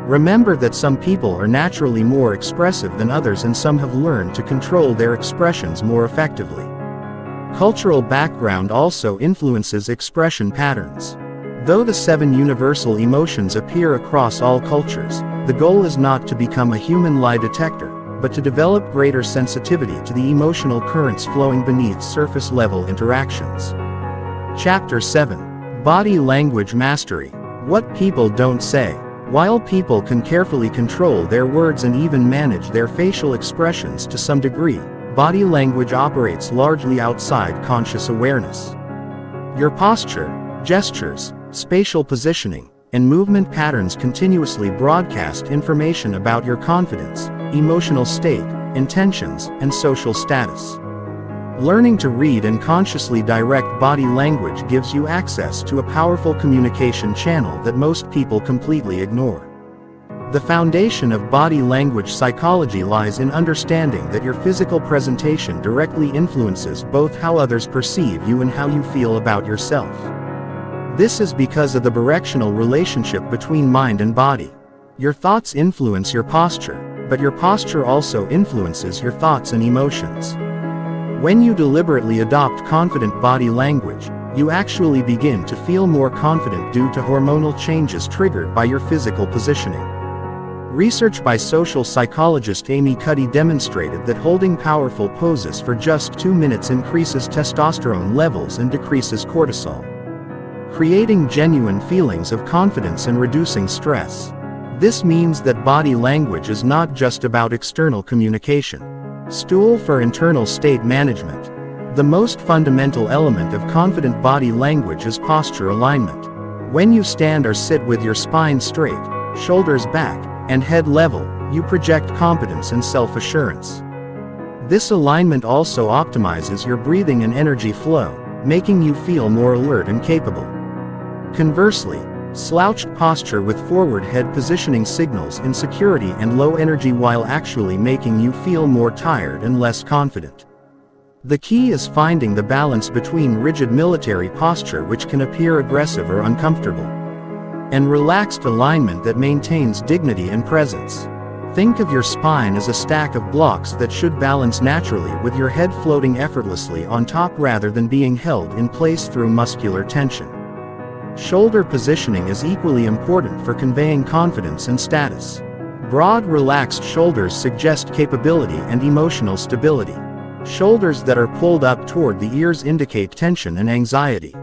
S1: Remember that some people are naturally more expressive than others and some have learned to control their expressions more effectively. Cultural background also influences expression patterns. Though the 7 universal emotions appear across all cultures, the goal is not to become a human lie detector, but to develop greater sensitivity to the emotional currents flowing beneath surface-level interactions. Chapter 7. Body Language Mastery. What People Don't Say. While people can carefully control their words and even manage their facial expressions to some degree, body language operates largely outside conscious awareness. Your posture, gestures, spatial positioning, and movement patterns continuously broadcast information about your confidence, emotional state, intentions, and social status. Learning to read and consciously direct body language gives you access to a powerful communication channel that most people completely ignore. The foundation of body language psychology lies in understanding that your physical presentation directly influences both how others perceive you and how you feel about yourself. This is because of the bidirectional relationship between mind and body. Your thoughts influence your posture, but your posture also influences your thoughts and emotions. When you deliberately adopt confident body language, you actually begin to feel more confident due to hormonal changes triggered by your physical positioning. Research by social psychologist Amy Cuddy demonstrated that holding powerful poses for just 2 minutes increases testosterone levels and decreases cortisol, creating genuine feelings of confidence and reducing stress. This means that body language is not just about external communication. Stool for internal state management. The most fundamental element of confident body language is posture alignment. When you stand or sit with your spine straight, shoulders back, and head level, you project competence and self-assurance. This alignment also optimizes your breathing and energy flow, making you feel more alert and capable. Conversely, slouched posture with forward head positioning signals insecurity and low energy while actually making you feel more tired and less confident. The key is finding the balance between rigid military posture, which can appear aggressive or uncomfortable, and relaxed alignment that maintains dignity and presence. Think of your spine as a stack of blocks that should balance naturally, with your head floating effortlessly on top rather than being held in place through muscular tension. Shoulder positioning is equally important for conveying confidence and status. Broad, relaxed shoulders suggest capability and emotional stability. Shoulders that are pulled up toward the ears indicate tension and anxiety.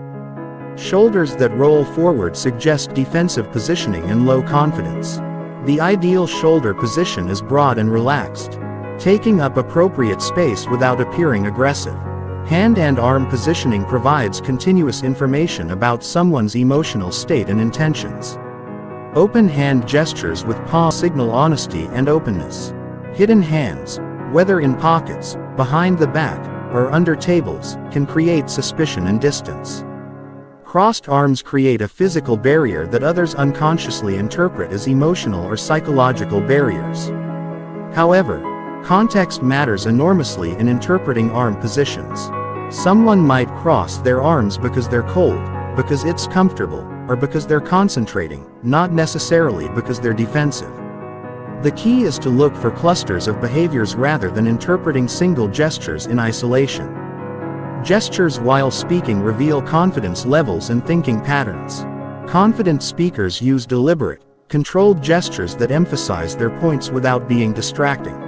S1: Shoulders that roll forward suggest defensive positioning and low confidence. The ideal shoulder position is broad and relaxed, taking up appropriate space without appearing aggressive. Hand and arm positioning provides continuous information about someone's emotional state and intentions. Open hand gestures with palms signal honesty and openness. Hidden hands, whether in pockets, behind the back, or under tables, can create suspicion and distance. Crossed arms create a physical barrier that others unconsciously interpret as emotional or psychological barriers. However, context matters enormously in interpreting arm positions. Someone might cross their arms because they're cold, because it's comfortable, or because they're concentrating, not necessarily because they're defensive. The key is to look for clusters of behaviors rather than interpreting single gestures in isolation. Gestures while speaking reveal confidence levels and thinking patterns. Confident speakers use deliberate, controlled gestures that emphasize their points without being distracting.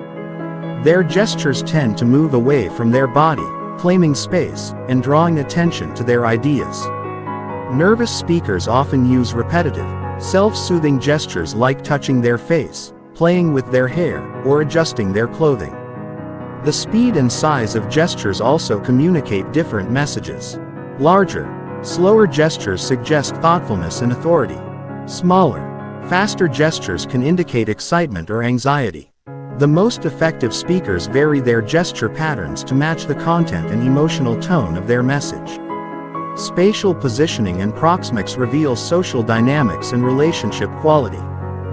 S1: Their gestures tend to move away from their body, claiming space, and drawing attention to their ideas. Nervous speakers often use repetitive, self-soothing gestures like touching their face, playing with their hair, or adjusting their clothing. The speed and size of gestures also communicate different messages. Larger, slower gestures suggest thoughtfulness and authority. Smaller, faster gestures can indicate excitement or anxiety. The most effective speakers vary their gesture patterns to match the content and emotional tone of their message. Spatial positioning and proxemics reveal social dynamics and relationship quality.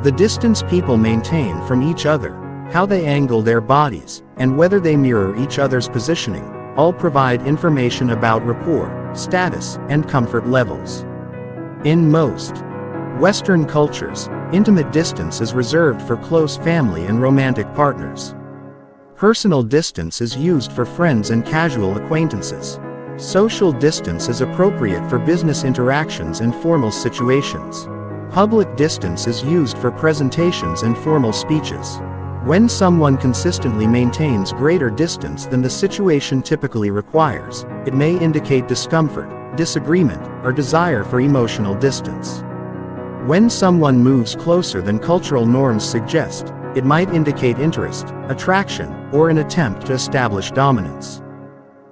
S1: The distance people maintain from each other, how they angle their bodies, and whether they mirror each other's positioning, all provide information about rapport, status, and comfort levels. In most Western cultures, intimate distance is reserved for close family and romantic partners. Personal distance is used for friends and casual acquaintances. Social distance is appropriate for business interactions and formal situations. Public distance is used for presentations and formal speeches. When someone consistently maintains greater distance than the situation typically requires, it may indicate discomfort, disagreement, or desire for emotional distance. When someone moves closer than cultural norms suggest, it might indicate interest, attraction, or an attempt to establish dominance.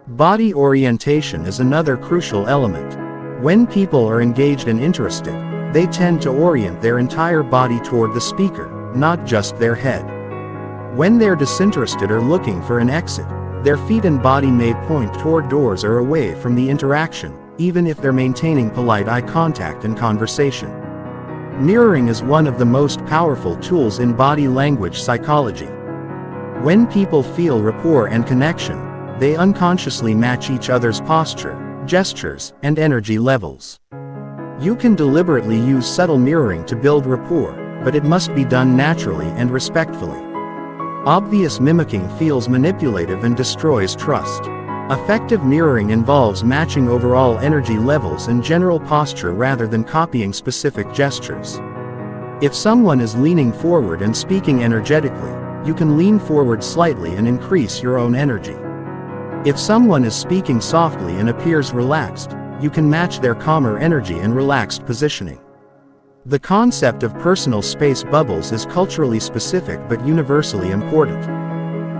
S1: Body orientation is another crucial element. When people are engaged and interested, they tend to orient their entire body toward the speaker, not just their head. When they're disinterested or looking for an exit, their feet and body may point toward doors or away from the interaction, even if they're maintaining polite eye contact and conversation. Mirroring is one of the most powerful tools in body language psychology. When people feel rapport and connection, they unconsciously match each other's posture, gestures, and energy levels. You can deliberately use subtle mirroring to build rapport, but it must be done naturally and respectfully. Obvious mimicking feels manipulative and destroys trust. Effective mirroring involves matching overall energy levels and general posture rather than copying specific gestures. If someone is leaning forward and speaking energetically, you can lean forward slightly and increase your own energy. If someone is speaking softly and appears relaxed, you can match their calmer energy and relaxed positioning. The concept of personal space bubbles is culturally specific but universally important.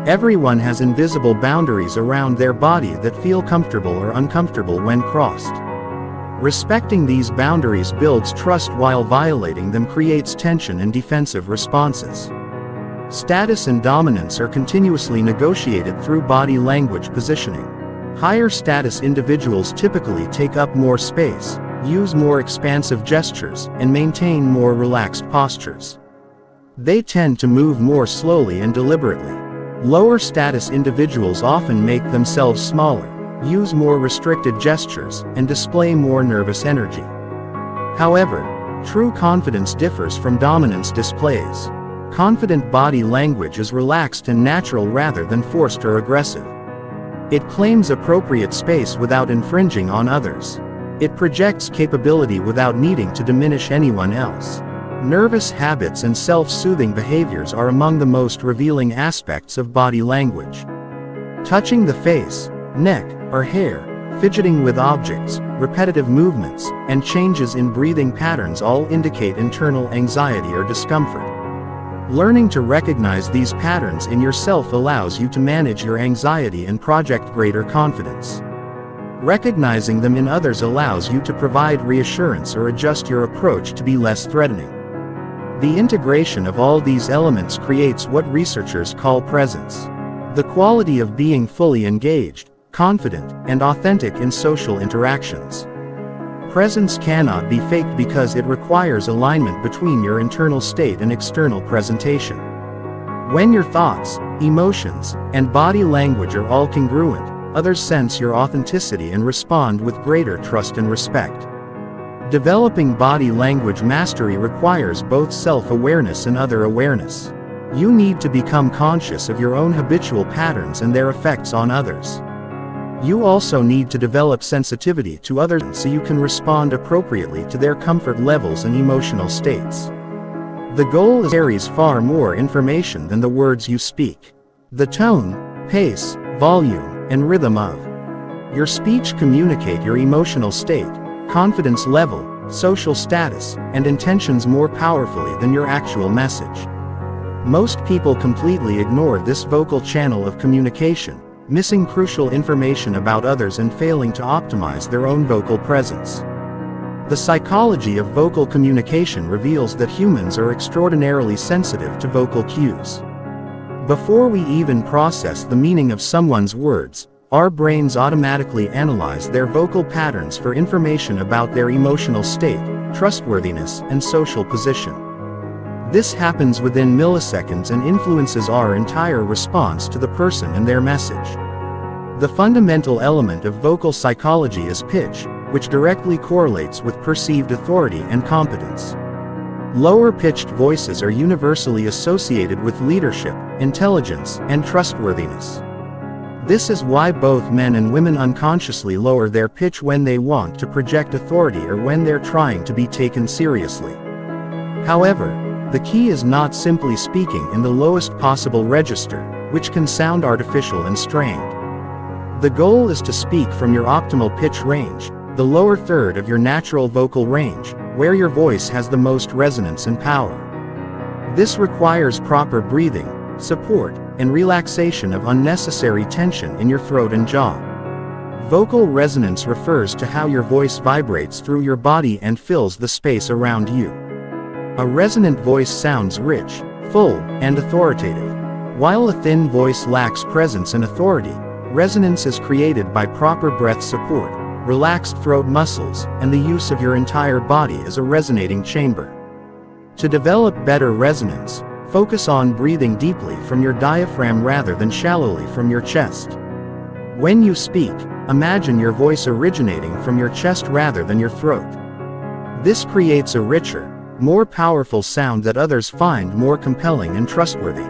S1: Everyone has invisible boundaries around their body that feel comfortable or uncomfortable when crossed. Respecting these boundaries builds trust, while violating them creates tension and defensive responses. Status and dominance are continuously negotiated through body language positioning. Higher status individuals typically take up more space, use more expansive gestures, and maintain more relaxed postures. They tend to move more slowly and deliberately. Lower status individuals often make themselves smaller, use more restricted gestures, and display more nervous energy. However, true confidence differs from dominance displays. Confident body language is relaxed and natural rather than forced or aggressive. It claims appropriate space without infringing on others. It projects capability without needing to diminish anyone else. Nervous habits and self-soothing behaviors are among the most revealing aspects of body language. Touching the face, neck, or hair, fidgeting with objects, repetitive movements, and changes in breathing patterns all indicate internal anxiety or discomfort. Learning to recognize these patterns in yourself allows you to manage your anxiety and project greater confidence. Recognizing them in others allows you to provide reassurance or adjust your approach to be less threatening. The integration of all these elements creates what researchers call presence. The quality of being fully engaged, confident, and authentic in social interactions. Presence cannot be faked because it requires alignment between your internal state and external presentation. When your thoughts, emotions, and body language are all congruent, others sense your authenticity and respond with greater trust and respect. Developing body language mastery requires both self-awareness and other awareness. You need to become conscious of your own habitual patterns and their effects on others. You also need to develop sensitivity to others so you can respond appropriately to their comfort levels and emotional states. The goal carries far more information than the words you speak. The tone, pace, volume, and rhythm of your speech communicate your emotional state, confidence level, social status, and intentions more powerfully than your actual message. Most people completely ignore this vocal channel of communication, missing crucial information about others and failing to optimize their own vocal presence. The psychology of vocal communication reveals that humans are extraordinarily sensitive to vocal cues. Before we even process the meaning of someone's words, our brains automatically analyze their vocal patterns for information about their emotional state, trustworthiness, and social position. This happens within milliseconds and influences our entire response to the person and their message. The fundamental element of vocal psychology is pitch, which directly correlates with perceived authority and competence. Lower-pitched voices are universally associated with leadership, intelligence, and trustworthiness. This is why both men and women unconsciously lower their pitch when they want to project authority or when they're trying to be taken seriously. However, the key is not simply speaking in the lowest possible register, which can sound artificial and strained. The goal is to speak from your optimal pitch range, the lower third of your natural vocal range, where your voice has the most resonance and power. This requires proper breathing, support, and relaxation of unnecessary tension in your throat and jaw. Vocal resonance refers to how your voice vibrates through your body and fills the space around you. A resonant voice sounds rich, full, and authoritative. While a thin voice lacks presence and authority, resonance is created by proper breath support, relaxed throat muscles, and the use of your entire body as a resonating chamber. To develop better resonance, focus on breathing deeply from your diaphragm rather than shallowly from your chest. When you speak, imagine your voice originating from your chest rather than your throat. This creates a richer, more powerful sound that others find more compelling and trustworthy.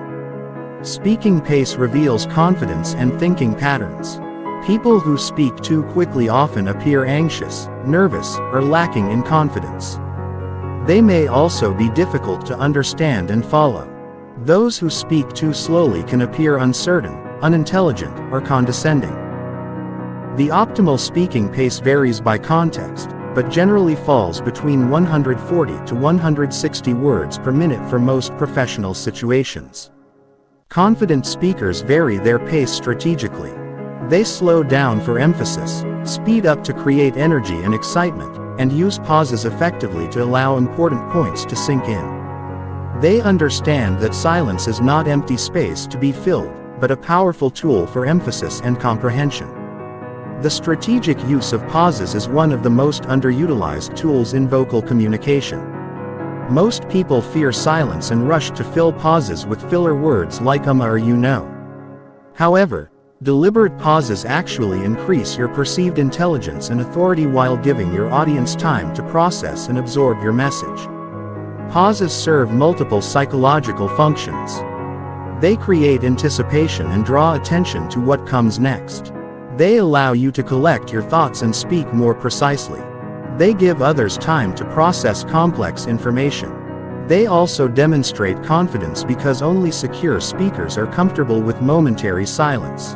S1: Speaking pace reveals confidence and thinking patterns. People who speak too quickly often appear anxious, nervous, or lacking in confidence. They may also be difficult to understand and follow. Those who speak too slowly can appear uncertain, unintelligent, or condescending. The optimal speaking pace varies by context, but generally falls between 140 to 160 words per minute for most professional situations. Confident speakers vary their pace strategically. They slow down for emphasis, speed up to create energy and excitement, and use pauses effectively to allow important points to sink in. They understand that silence is not empty space to be filled, but a powerful tool for emphasis and comprehension. The strategic use of pauses is one of the most underutilized tools in vocal communication. Most people fear silence and rush to fill pauses with filler words like or you know. However, deliberate pauses actually increase your perceived intelligence and authority while giving your audience time to process and absorb your message. Pauses serve multiple psychological functions. They create anticipation and draw attention to what comes next. They allow you to collect your thoughts and speak more precisely. They give others time to process complex information. They also demonstrate confidence because only secure speakers are comfortable with momentary silence.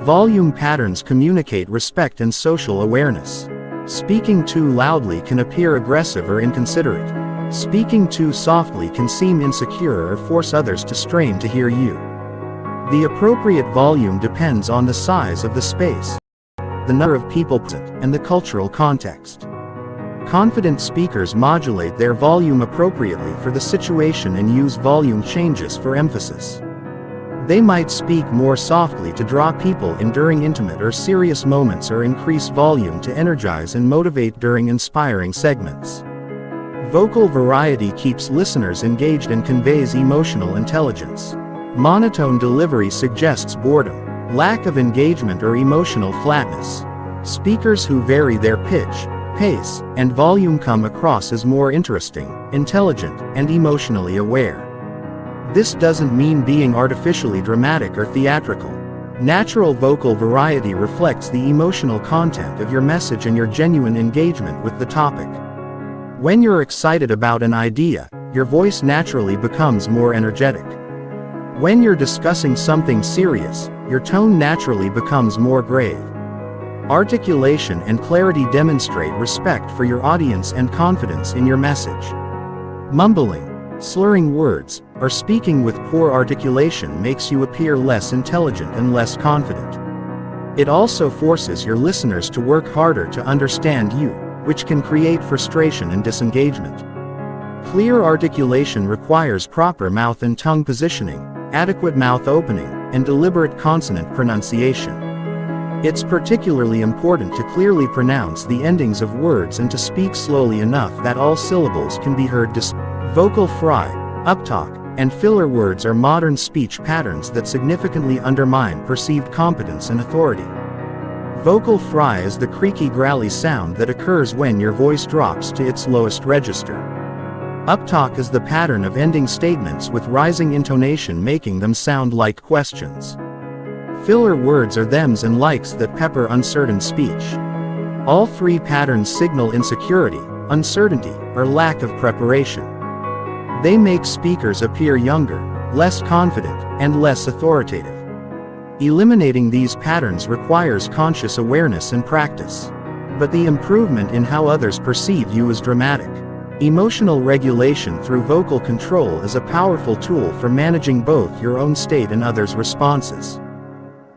S1: Volume patterns communicate respect and social awareness. Speaking too loudly can appear aggressive or inconsiderate. Speaking too softly can seem insecure or force others to strain to hear you. The appropriate volume depends on the size of the space, the number of people present, and the cultural context. Confident speakers modulate their volume appropriately for the situation and use volume changes for emphasis. They might speak more softly to draw people in during intimate or serious moments, or increase volume to energize and motivate during inspiring segments. Vocal variety keeps listeners engaged and conveys emotional intelligence. Monotone delivery suggests boredom, lack of engagement, or emotional flatness. Speakers who vary their pitch, pace, and volume come across as more interesting, intelligent, and emotionally aware. This doesn't mean being artificially dramatic or theatrical. Natural vocal variety reflects the emotional content of your message and your genuine engagement with the topic. When you're excited about an idea, your voice naturally becomes more energetic. When you're discussing something serious, your tone naturally becomes more grave. Articulation and clarity demonstrate respect for your audience and confidence in your message. Mumbling, slurring words, or speaking with poor articulation makes you appear less intelligent and less confident. It also forces your listeners to work harder to understand you, which can create frustration and disengagement. Clear articulation requires proper mouth and tongue positioning, adequate mouth opening, and deliberate consonant pronunciation. It's particularly important to clearly pronounce the endings of words and to speak slowly enough that all syllables can be heard. Vocal fry, uptalk, and filler words are modern speech patterns that significantly undermine perceived competence and authority. Vocal fry is the creaky, growly sound that occurs when your voice drops to its lowest register. Uptalk is the pattern of ending statements with rising intonation, making them sound like questions. Filler words are thems and likes that pepper uncertain speech. All three patterns signal insecurity, uncertainty, or lack of preparation. They make speakers appear younger, less confident, and less authoritative. Eliminating these patterns requires conscious awareness and practice. But the improvement in how others perceive you is dramatic. Emotional regulation through vocal control is a powerful tool for managing both your own state and others' responses.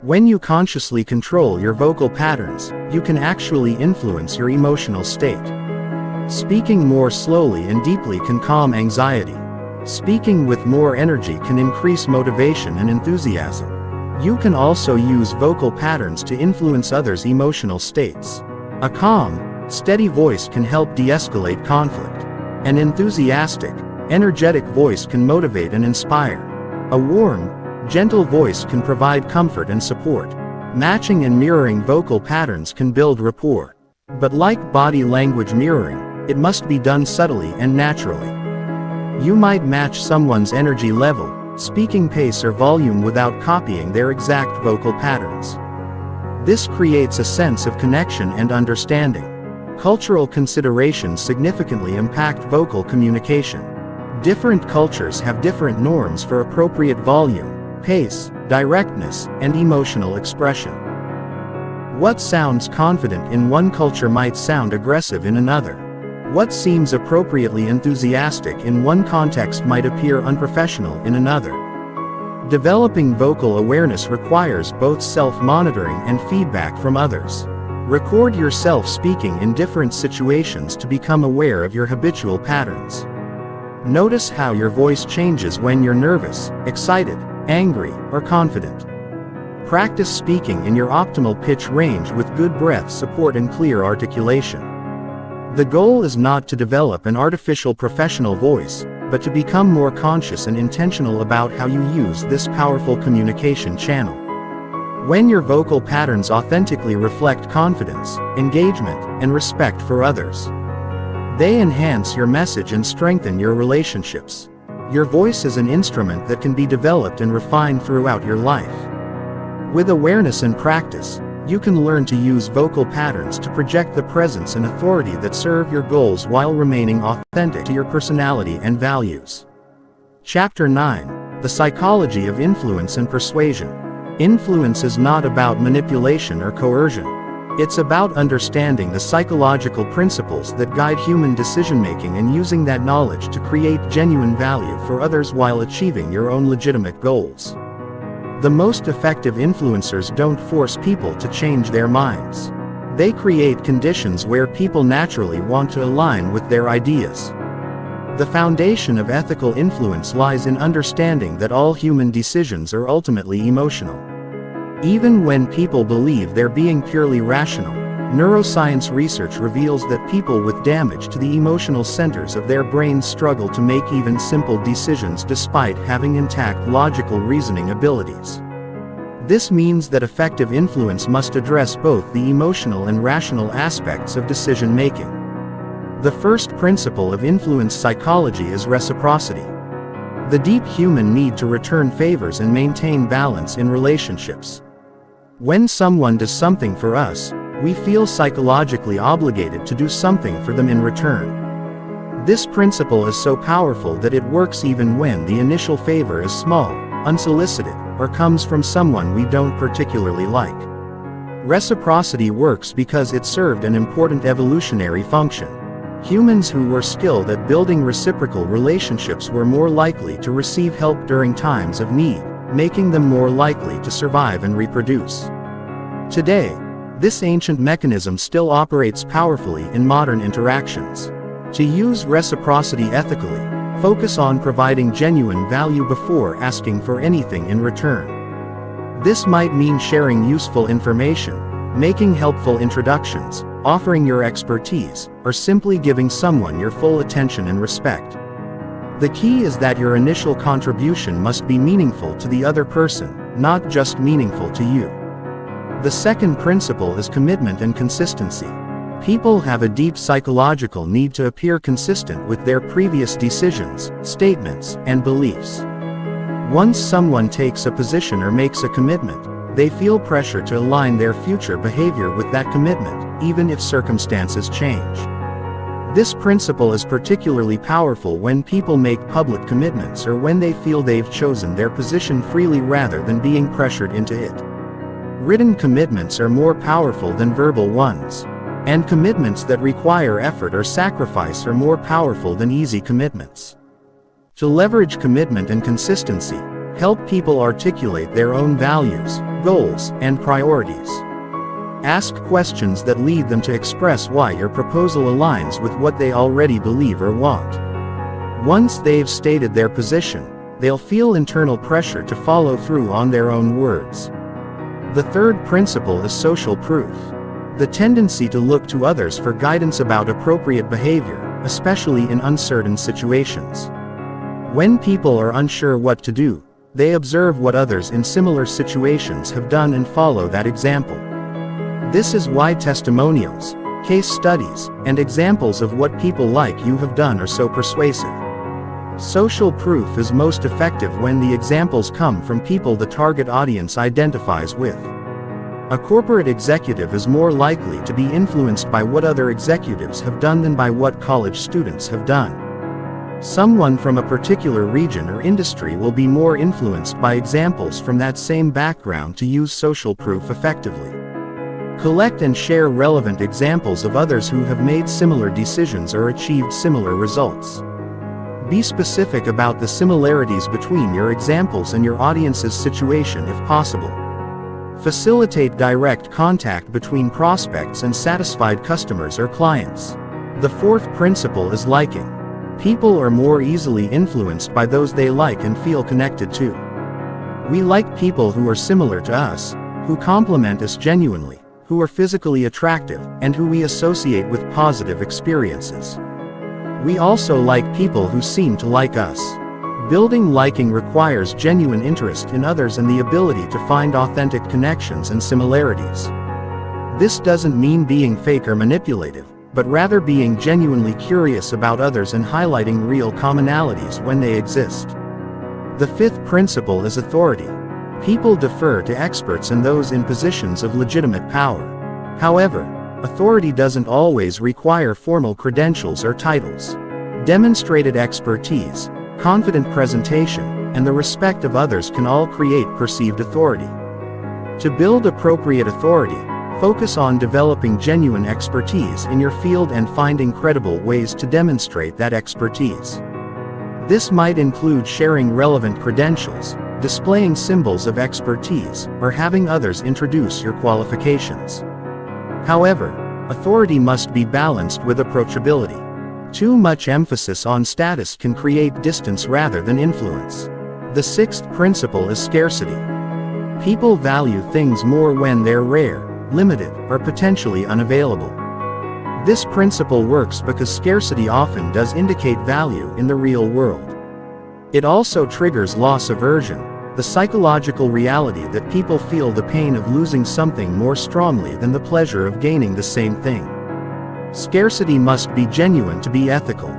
S1: When you consciously control your vocal patterns, you can actually influence your emotional state. Speaking more slowly and deeply can calm anxiety. Speaking with more energy can increase motivation and enthusiasm. You can also use vocal patterns to influence others' emotional states. A calm, steady voice can help de-escalate conflict. An enthusiastic, energetic voice can motivate and inspire. A warm, gentle voice can provide comfort and support. Matching and mirroring vocal patterns can build rapport. But like body language mirroring, it must be done subtly and naturally. You might match someone's energy level, speaking pace, or volume without copying their exact vocal patterns. This creates a sense of connection and understanding. Cultural considerations significantly impact vocal communication. Different cultures have different norms for appropriate volume, pace, directness, and emotional expression. What sounds confident in one culture might sound aggressive in another. What seems appropriately enthusiastic in one context might appear unprofessional in another. Developing vocal awareness requires both self-monitoring and feedback from others. Record yourself speaking in different situations to become aware of your habitual patterns. Notice how your voice changes when you're nervous, excited, angry, or confident. Practice speaking in your optimal pitch range with good breath support and clear articulation. The goal is not to develop an artificial professional voice, but to become more conscious and intentional about how you use this powerful communication channel. When your vocal patterns authentically reflect confidence, engagement, and respect for others, they enhance your message and strengthen your relationships. Your voice is an instrument that can be developed and refined throughout your life. With awareness and practice, you can learn to use vocal patterns to project the presence and authority that serve your goals while remaining authentic to your personality and values. Chapter 9: The Psychology of Influence and Persuasion. Influence is not about manipulation or coercion. It's about understanding the psychological principles that guide human decision-making and using that knowledge to create genuine value for others while achieving your own legitimate goals. The most effective influencers don't force people to change their minds. They create conditions where people naturally want to align with their ideas. The foundation of ethical influence lies in understanding that all human decisions are ultimately emotional. Even when people believe they're being purely rational, neuroscience research reveals that people with damage to the emotional centers of their brains struggle to make even simple decisions despite having intact logical reasoning abilities. This means that effective influence must address both the emotional and rational aspects of decision-making. The first principle of influence psychology is reciprocity. The deep human need to return favors and maintain balance in relationships. When someone does something for us, we feel psychologically obligated to do something for them in return. This principle is so powerful that it works even when the initial favor is small, unsolicited, or comes from someone we don't particularly like. Reciprocity works because it served an important evolutionary function. Humans who were skilled at building reciprocal relationships were more likely to receive help during times of need, making them more likely to survive and reproduce. Today, this ancient mechanism still operates powerfully in modern interactions. To use reciprocity ethically, focus on providing genuine value before asking for anything in return. This might mean sharing useful information, making helpful introductions, offering your expertise, or simply giving someone your full attention and respect. The key is that your initial contribution must be meaningful to the other person, not just meaningful to you. The second principle is commitment and consistency. People have a deep psychological need to appear consistent with their previous decisions, statements, and beliefs. Once someone takes a position or makes a commitment, they feel pressure to align their future behavior with that commitment, even if circumstances change. This principle is particularly powerful when people make public commitments or when they feel they've chosen their position freely rather than being pressured into it. Written commitments are more powerful than verbal ones, and commitments that require effort or sacrifice are more powerful than easy commitments. To leverage commitment and consistency, help people articulate their own values, goals, and priorities. Ask questions that lead them to express why your proposal aligns with what they already believe or want. Once they've stated their position, they'll feel internal pressure to follow through on their own words. The third principle is social proof. The tendency to look to others for guidance about appropriate behavior, especially in uncertain situations. When people are unsure what to do, they observe what others in similar situations have done and follow that example. This is why testimonials, case studies, and examples of what people like you have done are so persuasive. Social proof is most effective when the examples come from people the target audience identifies with. A corporate executive is more likely to be influenced by what other executives have done than by what college students have done. Someone from a particular region or industry will be more influenced by examples from that same background to use social proof effectively. Collect and share relevant examples of others who have made similar decisions or achieved similar results. Be specific about the similarities between your examples and your audience's situation if possible. Facilitate direct contact between prospects and satisfied customers or clients. The fourth principle is liking. People are more easily influenced by those they like and feel connected to. We like people who are similar to us, who complement us genuinely, who are physically attractive, and who we associate with positive experiences. We also like people who seem to like us. Building liking requires genuine interest in others and the ability to find authentic connections and similarities. This doesn't mean being fake or manipulative, but rather being genuinely curious about others and highlighting real commonalities when they exist. The fifth principle is authority. People defer to experts and those in positions of legitimate power. However, authority doesn't always require formal credentials or titles. Demonstrated expertise, confident presentation, and the respect of others can all create perceived authority. To build appropriate authority, Focus on developing genuine expertise in your field and finding credible ways to demonstrate that expertise. This might include sharing relevant credentials, displaying symbols of expertise, or having others introduce your qualifications. However, authority must be balanced with approachability. Too much emphasis on status can create distance rather than influence. The sixth principle is scarcity. People value things more when they're rare, limited, or potentially unavailable. This principle works because scarcity often does indicate value in the real world. It also triggers loss aversion, the psychological reality that people feel the pain of losing something more strongly than the pleasure of gaining the same thing. Scarcity must be genuine to be ethical.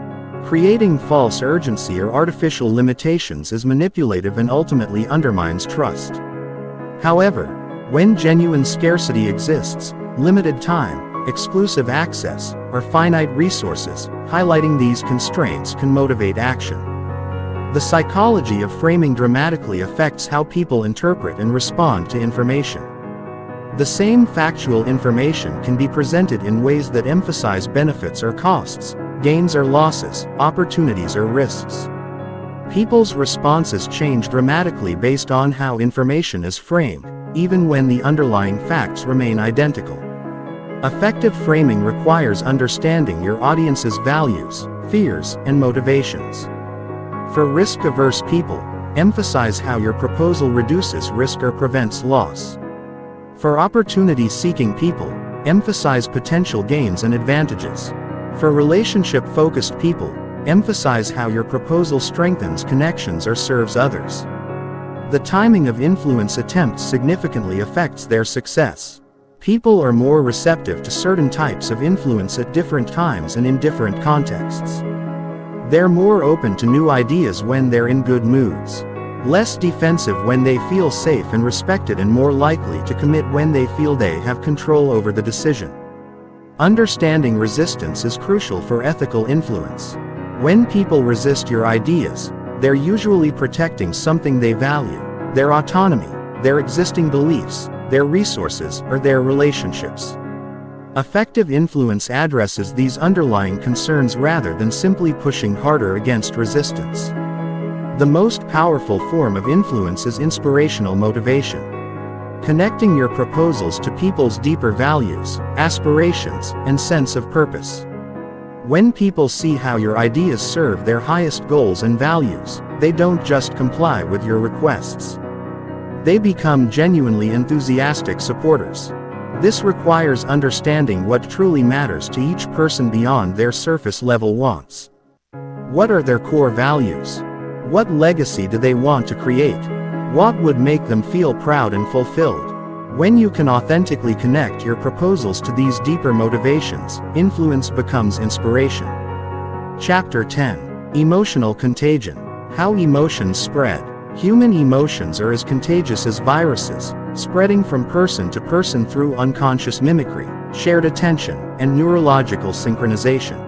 S1: Creating false urgency or artificial limitations is manipulative and ultimately undermines trust. However, when genuine scarcity exists, limited time, exclusive access, or finite resources, highlighting these constraints can motivate action. The psychology of framing dramatically affects how people interpret and respond to information. The same factual information can be presented in ways that emphasize benefits or costs, gains or losses, opportunities or risks. People's responses change dramatically based on how information is framed, even when the underlying facts remain identical. Effective framing requires understanding your audience's values, fears, and motivations. For risk-averse people, emphasize how your proposal reduces risk or prevents loss. For opportunity-seeking people, emphasize potential gains and advantages. For relationship-focused people, emphasize how your proposal strengthens connections or serves others. The timing of influence attempts significantly affects their success. People are more receptive to certain types of influence at different times and in different contexts. They're more open to new ideas when they're in good moods, less defensive when they feel safe and respected, and more likely to commit when they feel they have control over the decision. Understanding resistance is crucial for ethical influence. When people resist your ideas, they're usually protecting something they value: their autonomy, their existing beliefs, their resources, or their relationships. Effective influence addresses these underlying concerns rather than simply pushing harder against resistance. The most powerful form of influence is inspirational motivation. Connecting your proposals to people's deeper values, aspirations, and sense of purpose. When people see how your ideas serve their highest goals and values, they don't just comply with your requests. They become genuinely enthusiastic supporters. This requires understanding what truly matters to each person beyond their surface-level wants. What are their core values? What legacy do they want to create? What would make them feel proud and fulfilled? When you can authentically connect your proposals to these deeper motivations, influence becomes inspiration. Chapter 10. Emotional Contagion. How Emotions Spread. Human emotions are as contagious as viruses, spreading from person to person through unconscious mimicry, shared attention, and neurological synchronization.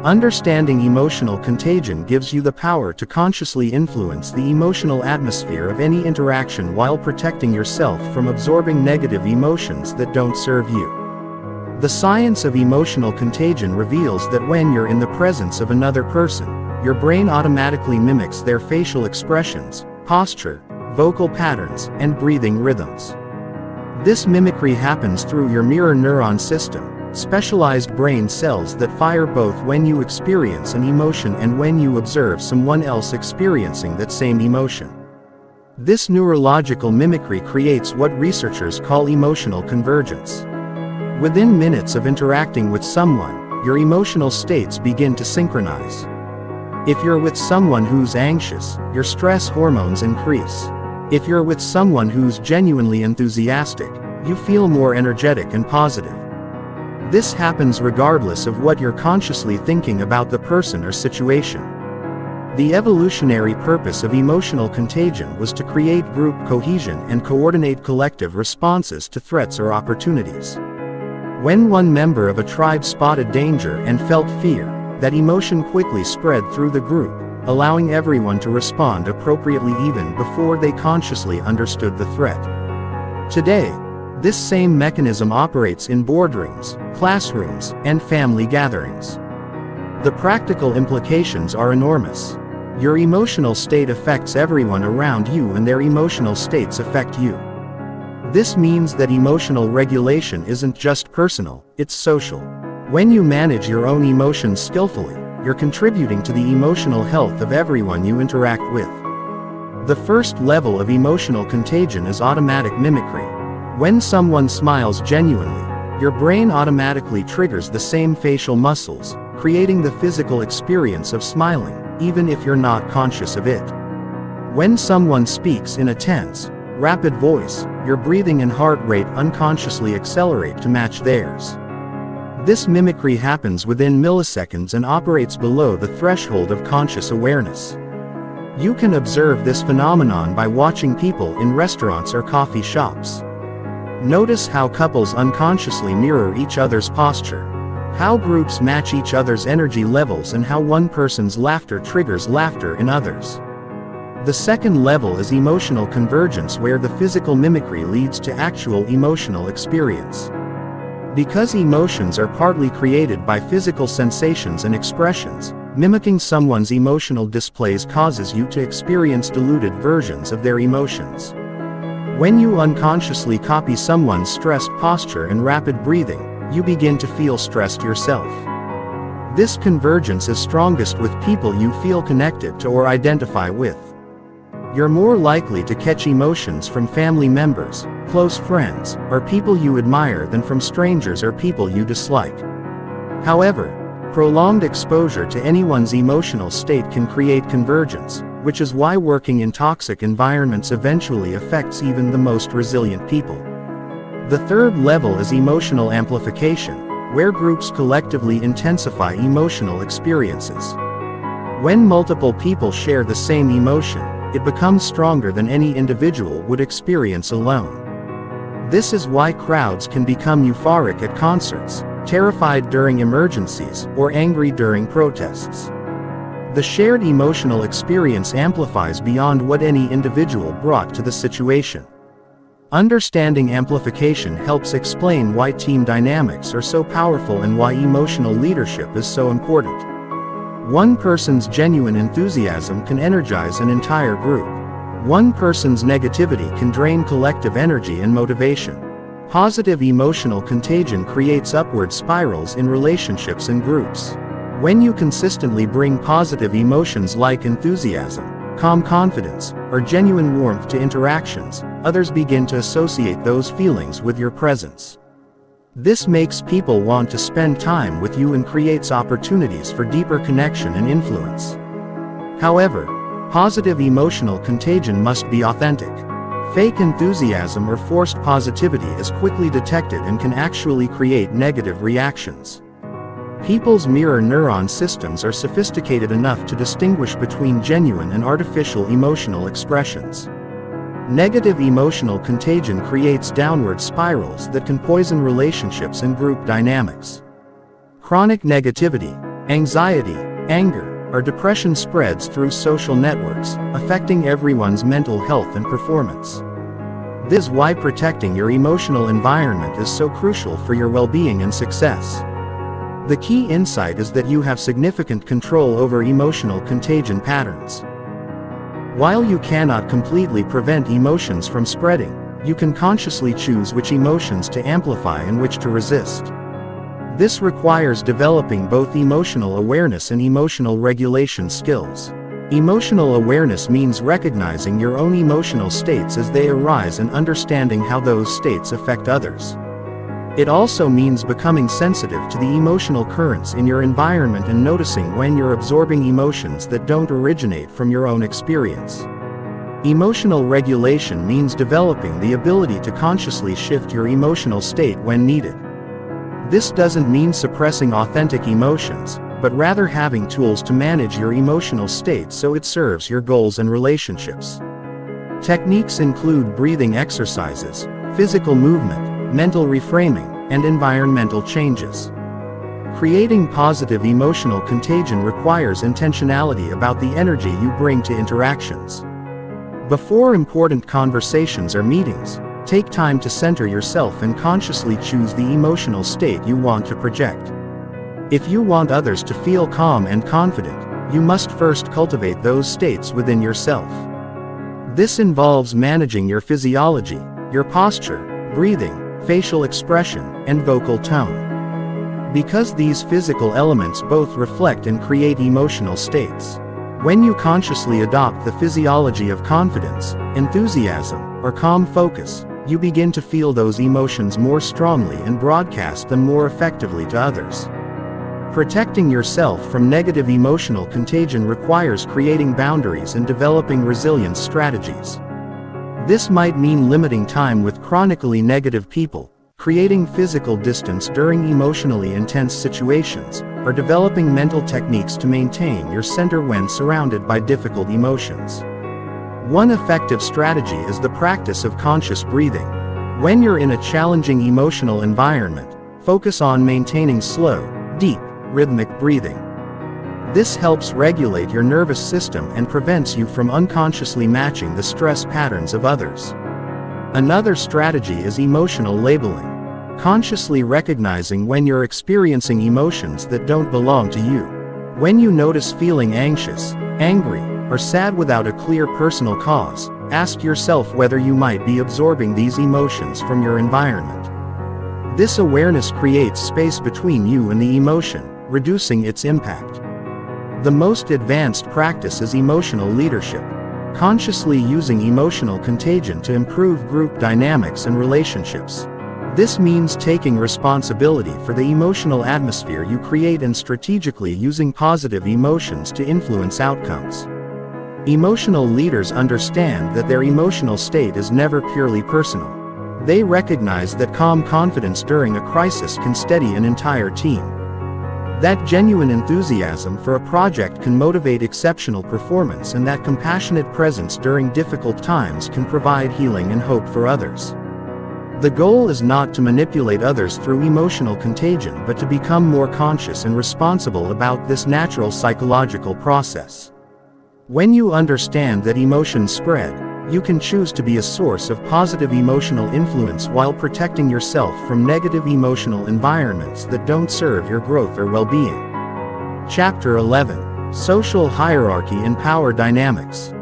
S1: Understanding emotional contagion gives you the power to consciously influence the emotional atmosphere of any interaction while protecting yourself from absorbing negative emotions that don't serve you. The science of emotional contagion reveals that when you're in the presence of another person, your brain automatically mimics their facial expressions, posture, vocal patterns, and breathing rhythms. This mimicry happens through your mirror neuron system, specialized brain cells that fire both when you experience an emotion and when you observe someone else experiencing that same emotion. This neurological mimicry creates what researchers call emotional convergence. Within minutes of interacting with someone, your emotional states begin to synchronize. If you're with someone who's anxious, your stress hormones increase. If you're with someone who's genuinely enthusiastic, you feel more energetic and positive. This happens regardless of what you're consciously thinking about the person or situation. The evolutionary purpose of emotional contagion was to create group cohesion and coordinate collective responses to threats or opportunities. When one member of a tribe spotted danger and felt fear, that emotion quickly spread through the group, allowing everyone to respond appropriately even before they consciously understood the threat. Today, This same mechanism operates in boardrooms, classrooms, and family gatherings. The practical implications are enormous. Your emotional state affects everyone around you and their emotional states affect you. This means that emotional regulation isn't just personal, it's social. When you manage your own emotions skillfully, you're contributing to the emotional health of everyone you interact with. The first level of emotional contagion is automatic mimicry. When someone smiles genuinely, your brain automatically triggers the same facial muscles, creating the physical experience of smiling, even if you're not conscious of it. When someone speaks in a tense, rapid voice, your breathing and heart rate unconsciously accelerate to match theirs. This mimicry happens within milliseconds and operates below the threshold of conscious awareness. You can observe this phenomenon by watching people in restaurants or coffee shops. Notice how couples unconsciously mirror each other's posture, how groups match each other's energy levels, and how one person's laughter triggers laughter in others. The second level is emotional convergence, where the physical mimicry leads to actual emotional experience. Because emotions are partly created by physical sensations and expressions, mimicking someone's emotional displays causes you to experience diluted versions of their emotions. When you unconsciously copy someone's stressed posture and rapid breathing, you begin to feel stressed yourself. This convergence is strongest with people you feel connected to or identify with. You're more likely to catch emotions from family members, close friends, or people you admire than from strangers or people you dislike. However, prolonged exposure to anyone's emotional state can create convergence, which is why working in toxic environments eventually affects even the most resilient people. The third level is emotional amplification, where groups collectively intensify emotional experiences. When multiple people share the same emotion, it becomes stronger than any individual would experience alone. This is why crowds can become euphoric at concerts, terrified during emergencies, or angry during protests. The shared emotional experience amplifies beyond what any individual brought to the situation. Understanding amplification helps explain why team dynamics are so powerful and why emotional leadership is so important. One person's genuine enthusiasm can energize an entire group. One person's negativity can drain collective energy and motivation. Positive emotional contagion creates upward spirals in relationships and groups. When you consistently bring positive emotions like enthusiasm, calm confidence, or genuine warmth to interactions, others begin to associate those feelings with your presence. This makes people want to spend time with you and creates opportunities for deeper connection and influence. However, positive emotional contagion must be authentic. Fake enthusiasm or forced positivity is quickly detected and can actually create negative reactions. People's mirror neuron systems are sophisticated enough to distinguish between genuine and artificial emotional expressions. Negative emotional contagion creates downward spirals that can poison relationships and group dynamics. Chronic negativity, anxiety, anger, or depression spreads through social networks, affecting everyone's mental health and performance. This is why protecting your emotional environment is so crucial for your well-being and success. The key insight is that you have significant control over emotional contagion patterns. While you cannot completely prevent emotions from spreading, you can consciously choose which emotions to amplify and which to resist. This requires developing both emotional awareness and emotional regulation skills. Emotional awareness means recognizing your own emotional states as they arise and understanding how those states affect others. It also means becoming sensitive to the emotional currents in your environment and noticing when you're absorbing emotions that don't originate from your own experience. Emotional regulation means developing the ability to consciously shift your emotional state when needed. This doesn't mean suppressing authentic emotions, but rather having tools to manage your emotional state so it serves your goals and relationships. Techniques include breathing exercises, physical movement, mental reframing, and environmental changes. Creating positive emotional contagion requires intentionality about the energy you bring to interactions. Before important conversations or meetings, Take time to center yourself and consciously choose the emotional state you want to project. If you want others to feel calm and confident, you must first cultivate those states within yourself. This involves managing your physiology, your posture, breathing, facial expression, and vocal tone. Because these physical elements both reflect and create emotional states. When you consciously adopt the physiology of confidence, enthusiasm, or calm focus, you begin to feel those emotions more strongly and broadcast them more effectively to others. Protecting yourself from negative emotional contagion requires creating boundaries and developing resilience strategies. This might mean limiting time with chronically negative people, creating physical distance during emotionally intense situations, or developing mental techniques to maintain your center when surrounded by difficult emotions. One effective strategy is the practice of conscious breathing. When you're in a challenging emotional environment, focus on maintaining slow, deep, rhythmic breathing. This helps regulate your nervous system and prevents you from unconsciously matching the stress patterns of others. Another strategy is emotional labeling. Consciously recognizing when you're experiencing emotions that don't belong to you. When you notice feeling anxious, angry, or sad without a clear personal cause, ask yourself whether you might be absorbing these emotions from your environment. This awareness creates space between you and the emotion, reducing its impact. The most advanced practice is emotional leadership, consciously using emotional contagion to improve group dynamics and relationships. This means taking responsibility for the emotional atmosphere you create and strategically using positive emotions to influence outcomes. Emotional leaders understand that their emotional state is never purely personal. They recognize that calm confidence during a crisis can steady an entire team. That genuine enthusiasm for a project can motivate exceptional performance, and that compassionate presence during difficult times can provide healing and hope for others. The goal is not to manipulate others through emotional contagion, but to become more conscious and responsible about this natural psychological process. When you understand that emotions spread, you can choose to be a source of positive emotional influence while protecting yourself from negative emotional environments that don't serve your growth or well-being. Chapter 11. Social Hierarchy and Power Dynamics.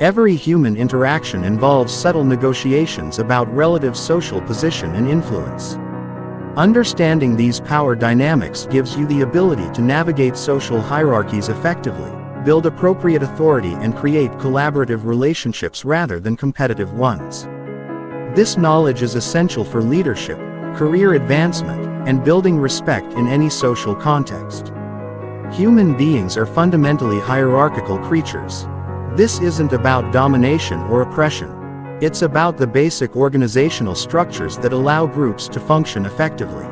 S1: Every human interaction involves subtle negotiations about relative social position and influence. Understanding these power dynamics gives you the ability to navigate social hierarchies effectively, build appropriate authority, and create collaborative relationships rather than competitive ones. This knowledge is essential for leadership, career advancement, and building respect in any social context. Human beings are fundamentally hierarchical creatures. This isn't about domination or oppression. It's about the basic organizational structures that allow groups to function effectively.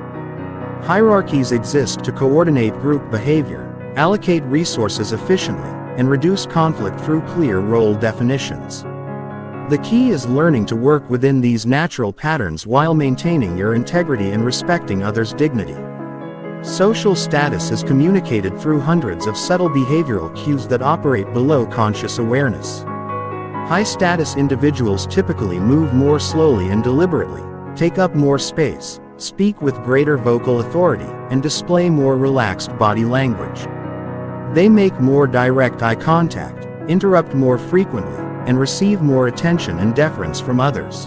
S1: Hierarchies exist to coordinate group behavior, allocate resources efficiently, and reduce conflict through clear role definitions. The key is learning to work within these natural patterns while maintaining your integrity and respecting others' dignity. Social status is communicated through hundreds of subtle behavioral cues that operate below conscious awareness. High-status individuals typically move more slowly and deliberately, take up more space, speak with greater vocal authority, and display more relaxed body language. They make more direct eye contact, interrupt more frequently, and receive more attention and deference from others.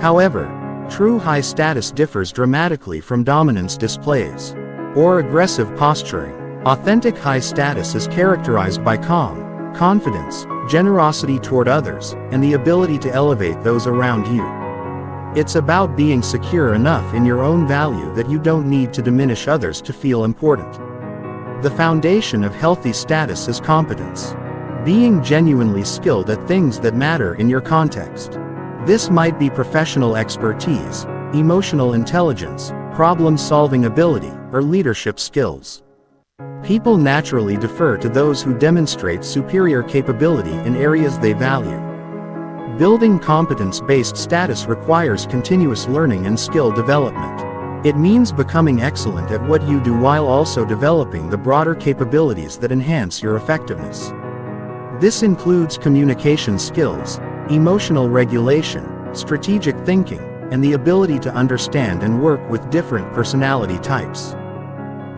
S1: However, true high status differs dramatically from dominance displays or aggressive posturing. Authentic high status is characterized by calm, confidence, generosity toward others, and the ability to elevate those around you. It's about being secure enough in your own value that you don't need to diminish others to feel important. The foundation of healthy status is competence. Being genuinely skilled at things that matter in your context. This might be professional expertise, emotional intelligence, problem-solving ability, or leadership skills. People naturally defer to those who demonstrate superior capability in areas they value. Building competence-based status requires continuous learning and skill development. It means becoming excellent at what you do while also developing the broader capabilities that enhance your effectiveness. This includes communication skills, emotional regulation, strategic thinking, and the ability to understand and work with different personality types.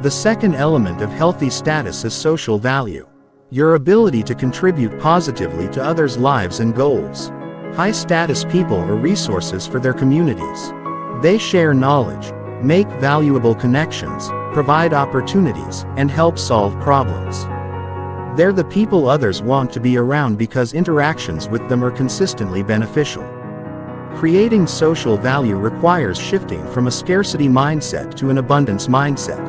S1: The second element of healthy status is social value. Your ability to contribute positively to others' lives and goals. High-status people are resources for their communities. They share knowledge, make valuable connections, provide opportunities, and help solve problems. They're the people others want to be around because interactions with them are consistently beneficial. Creating social value requires shifting from a scarcity mindset to an abundance mindset.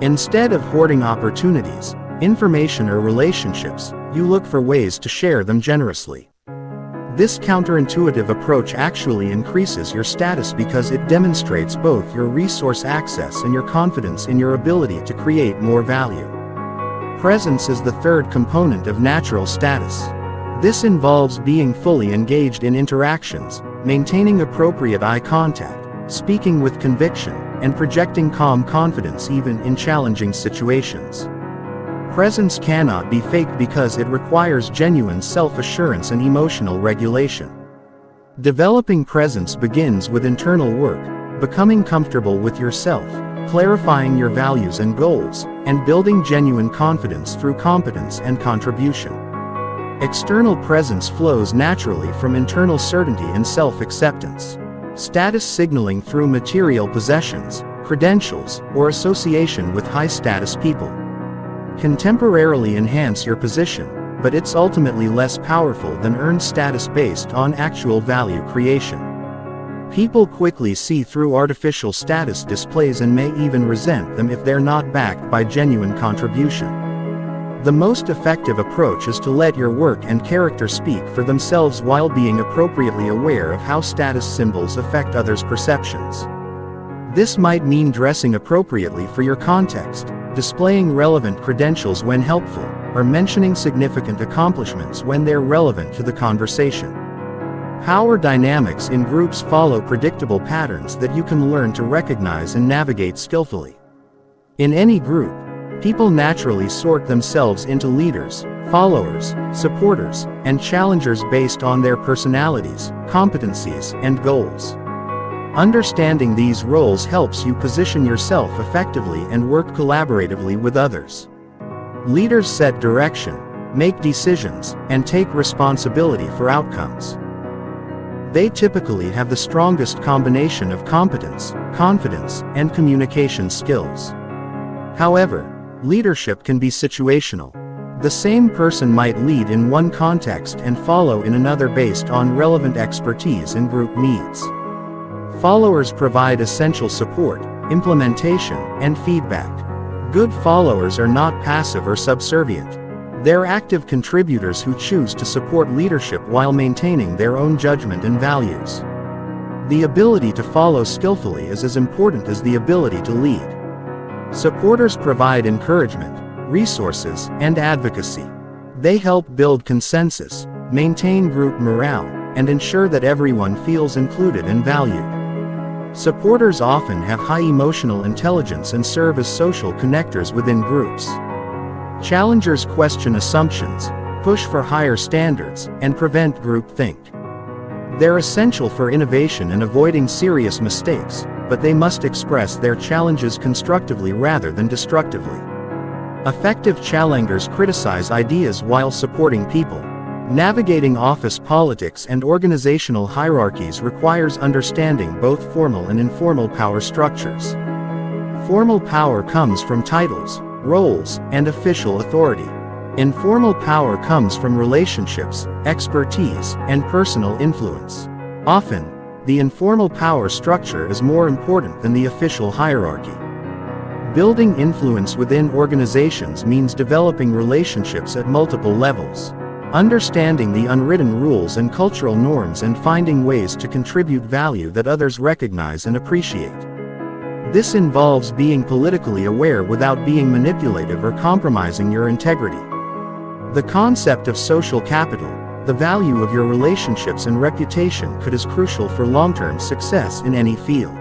S1: Instead of hoarding opportunities, information, or relationships, you look for ways to share them generously. This counterintuitive approach actually increases your status because it demonstrates both your resource access and your confidence in your ability to create more value. Presence is the third component of natural status. This involves being fully engaged in interactions, maintaining appropriate eye contact, speaking with conviction, and projecting calm confidence even in challenging situations. Presence cannot be faked because it requires genuine self-assurance and emotional regulation. Developing presence begins with internal work, becoming comfortable with yourself, clarifying your values and goals, and building genuine confidence through competence and contribution. External presence flows naturally from internal certainty and self-acceptance. Status signaling through material possessions, credentials, or association with high-status people can temporarily enhance your position, but it's ultimately less powerful than earned status based on actual value creation. People quickly see through artificial status displays and may even resent them if they're not backed by genuine contribution. The most effective approach is to let your work and character speak for themselves while being appropriately aware of how status symbols affect others' perceptions. This might mean dressing appropriately for your context, displaying relevant credentials when helpful, or mentioning significant accomplishments when they're relevant to the conversation. Power dynamics in groups follow predictable patterns that you can learn to recognize and navigate skillfully. In any group, people naturally sort themselves into leaders, followers, supporters, and challengers based on their personalities, competencies, and goals. Understanding these roles helps you position yourself effectively and work collaboratively with others. Leaders set direction, make decisions, and take responsibility for outcomes. They typically have the strongest combination of competence, confidence, and communication skills. However, leadership can be situational. The same person might lead in one context and follow in another based on relevant expertise and group needs. Followers provide essential support, implementation, and feedback. Good followers are not passive or subservient. They're active contributors who choose to support leadership while maintaining their own judgment and values. The ability to follow skillfully is as important as the ability to lead. Supporters provide encouragement, resources, and advocacy. They help build consensus, maintain group morale, and ensure that everyone feels included and valued. Supporters often have high emotional intelligence and serve as social connectors within groups. Challengers question assumptions, push for higher standards, and prevent groupthink. They're essential for innovation and avoiding serious mistakes, but they must express their challenges constructively rather than destructively. Effective challengers criticize ideas while supporting people. Navigating office politics and organizational hierarchies requires understanding both formal and informal power structures. Formal power comes from titles, roles, and official authority. Informal power comes from relationships, expertise, and personal influence. Often, the informal power structure is more important than the official hierarchy. Building influence within organizations means developing relationships at multiple levels. Understanding the unwritten rules and cultural norms and finding ways to contribute value that others recognize and appreciate. This involves being politically aware without being manipulative or compromising your integrity. The concept of social capital, the value of your relationships and reputation, is crucial for long-term success in any field.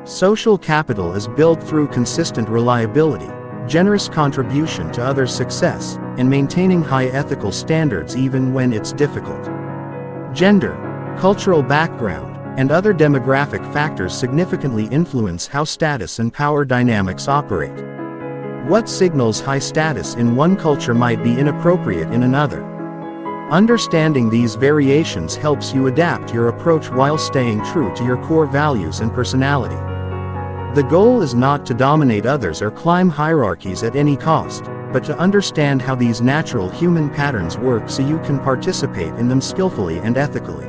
S1: Social capital is built through consistent reliability, generous contribution to others' success, and maintaining high ethical standards even when it's difficult. Gender, Cultural background, and other demographic factors significantly influence how status and power dynamics operate. What signals high status in one culture might be inappropriate in another. Understanding these variations helps you adapt your approach while staying true to your core values and personality. The goal is not to dominate others or climb hierarchies at any cost, but to understand how these natural human patterns work so you can participate in them skillfully and ethically.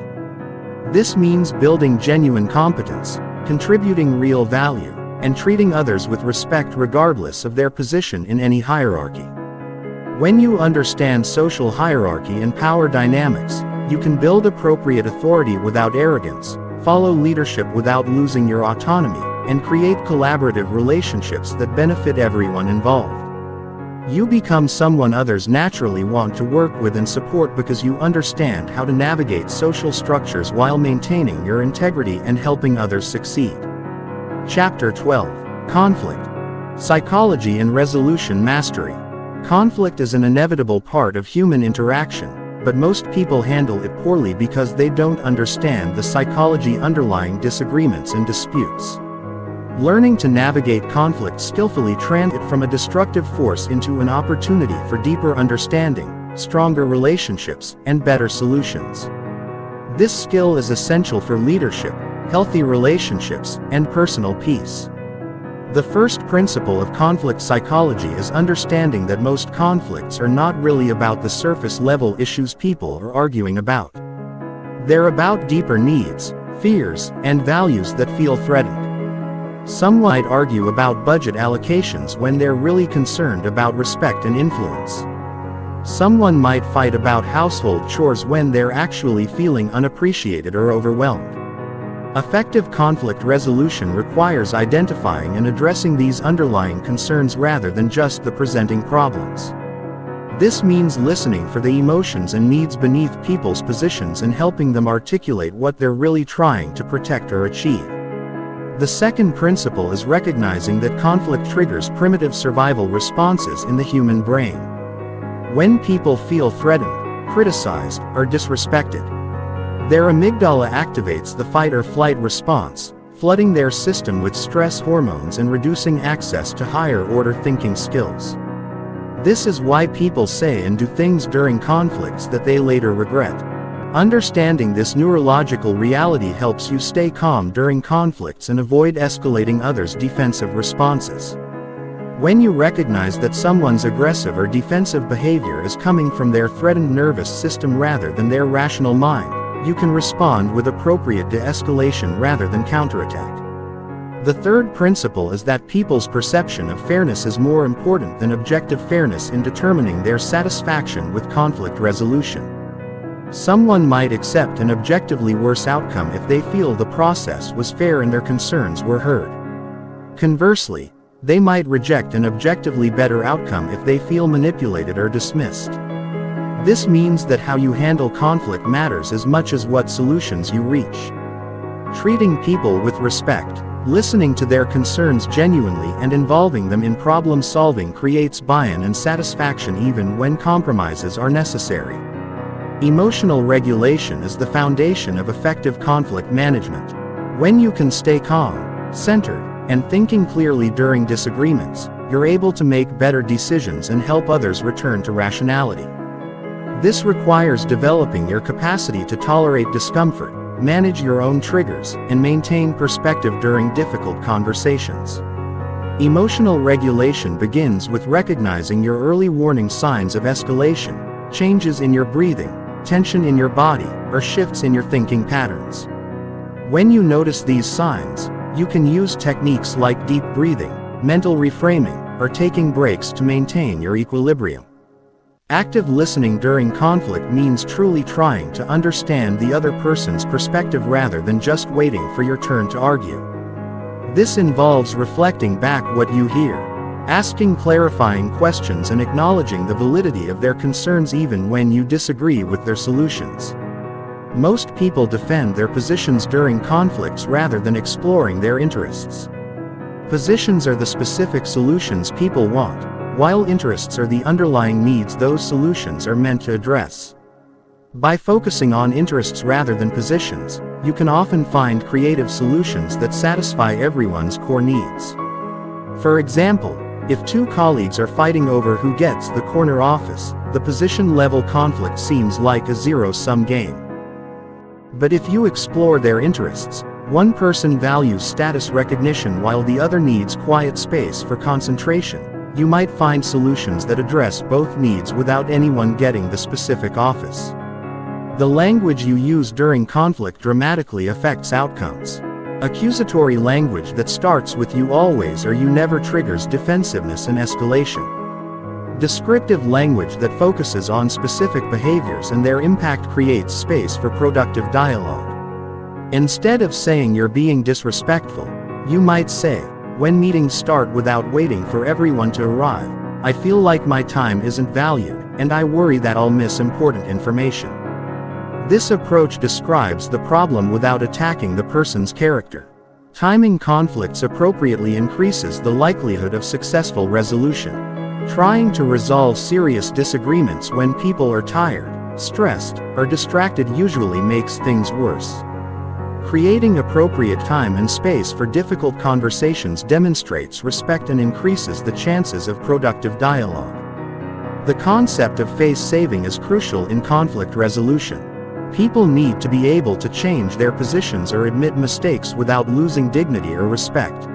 S1: This means building genuine competence, contributing real value, and treating others with respect regardless of their position in any hierarchy. When you understand social hierarchy and power dynamics, you can build appropriate authority without arrogance, follow leadership without losing your autonomy, and create collaborative relationships that benefit everyone involved. You become someone others naturally want to work with and support because you understand how to navigate social structures while maintaining your integrity and helping others succeed. Chapter 12. Conflict. Psychology and Resolution Mastery. Conflict is an inevitable part of human interaction, but most people handle it poorly because they don't understand the psychology underlying disagreements and disputes. Learning to navigate conflict skillfully turns it from a destructive force into an opportunity for deeper understanding, stronger relationships, and better solutions. This skill is essential for leadership, healthy relationships, and personal peace. The first principle of conflict psychology is understanding that most conflicts are not really about the surface-level issues people are arguing about. They're about deeper needs, fears, and values that feel threatened. Some might argue about budget allocations when they're really concerned about respect and influence. Someone might fight about household chores when they're actually feeling unappreciated or overwhelmed. Effective conflict resolution requires identifying and addressing these underlying concerns rather than just the presenting problems. This means listening for the emotions and needs beneath people's positions and helping them articulate what they're really trying to protect or achieve. The second principle is recognizing that conflict triggers primitive survival responses in the human brain. When people feel threatened, criticized, or disrespected, their amygdala activates the fight or flight response, flooding their system with stress hormones and reducing access to higher-order thinking skills. This is why people say and do things during conflicts that they later regret. Understanding this neurological reality helps you stay calm during conflicts and avoid escalating others' defensive responses. When you recognize that someone's aggressive or defensive behavior is coming from their threatened nervous system rather than their rational mind, you can respond with appropriate de-escalation rather than counterattack. The third principle is that people's perception of fairness is more important than objective fairness in determining their satisfaction with conflict resolution. Someone might accept an objectively worse outcome if they feel the process was fair and their concerns were heard. Conversely, they might reject an objectively better outcome if they feel manipulated or dismissed. This means that how you handle conflict matters as much as what solutions you reach. Treating people with respect, listening to their concerns genuinely and involving them in problem solving creates buy-in and satisfaction even when compromises are necessary. Emotional regulation is the foundation of effective conflict management. When you can stay calm, centered, and thinking clearly during disagreements, you're able to make better decisions and help others return to rationality. This requires developing your capacity to tolerate discomfort, manage your own triggers, and maintain perspective during difficult conversations. Emotional regulation begins with recognizing your early warning signs of escalation, changes in your breathing, tension in your body, or shifts in your thinking patterns. When you notice these signs, you can use techniques like deep breathing, mental reframing, or taking breaks to maintain your equilibrium. Active listening during conflict means truly trying to understand the other person's perspective rather than just waiting for your turn to argue. This involves reflecting back what you hear, asking clarifying questions and acknowledging the validity of their concerns even when you disagree with their solutions. Most people defend their positions during conflicts rather than exploring their interests. Positions are the specific solutions people want, while interests are the underlying needs those solutions are meant to address. By focusing on interests rather than positions, you can often find creative solutions that satisfy everyone's core needs. For example, if two colleagues are fighting over who gets the corner office, the position-level conflict seems like a zero-sum game. But if you explore their interests, one person values status recognition while the other needs quiet space for concentration, you might find solutions that address both needs without anyone getting the specific office. The language you use during conflict dramatically affects outcomes. Accusatory language that starts with "you always" or "you never" triggers defensiveness and escalation. Descriptive language that focuses on specific behaviors and their impact creates space for productive dialogue. Instead of saying "you're being disrespectful," you might say, "When meetings start without waiting for everyone to arrive, I feel like my time isn't valued, and I worry that I'll miss important information." This approach describes the problem without attacking the person's character. Timing conflicts appropriately increases the likelihood of successful resolution. Trying to resolve serious disagreements when people are tired, stressed, or distracted usually makes things worse. Creating appropriate time and space for difficult conversations demonstrates respect and increases the chances of productive dialogue. The concept of face-saving is crucial in conflict resolution. People need to be able to change their positions or admit mistakes without losing dignity or respect.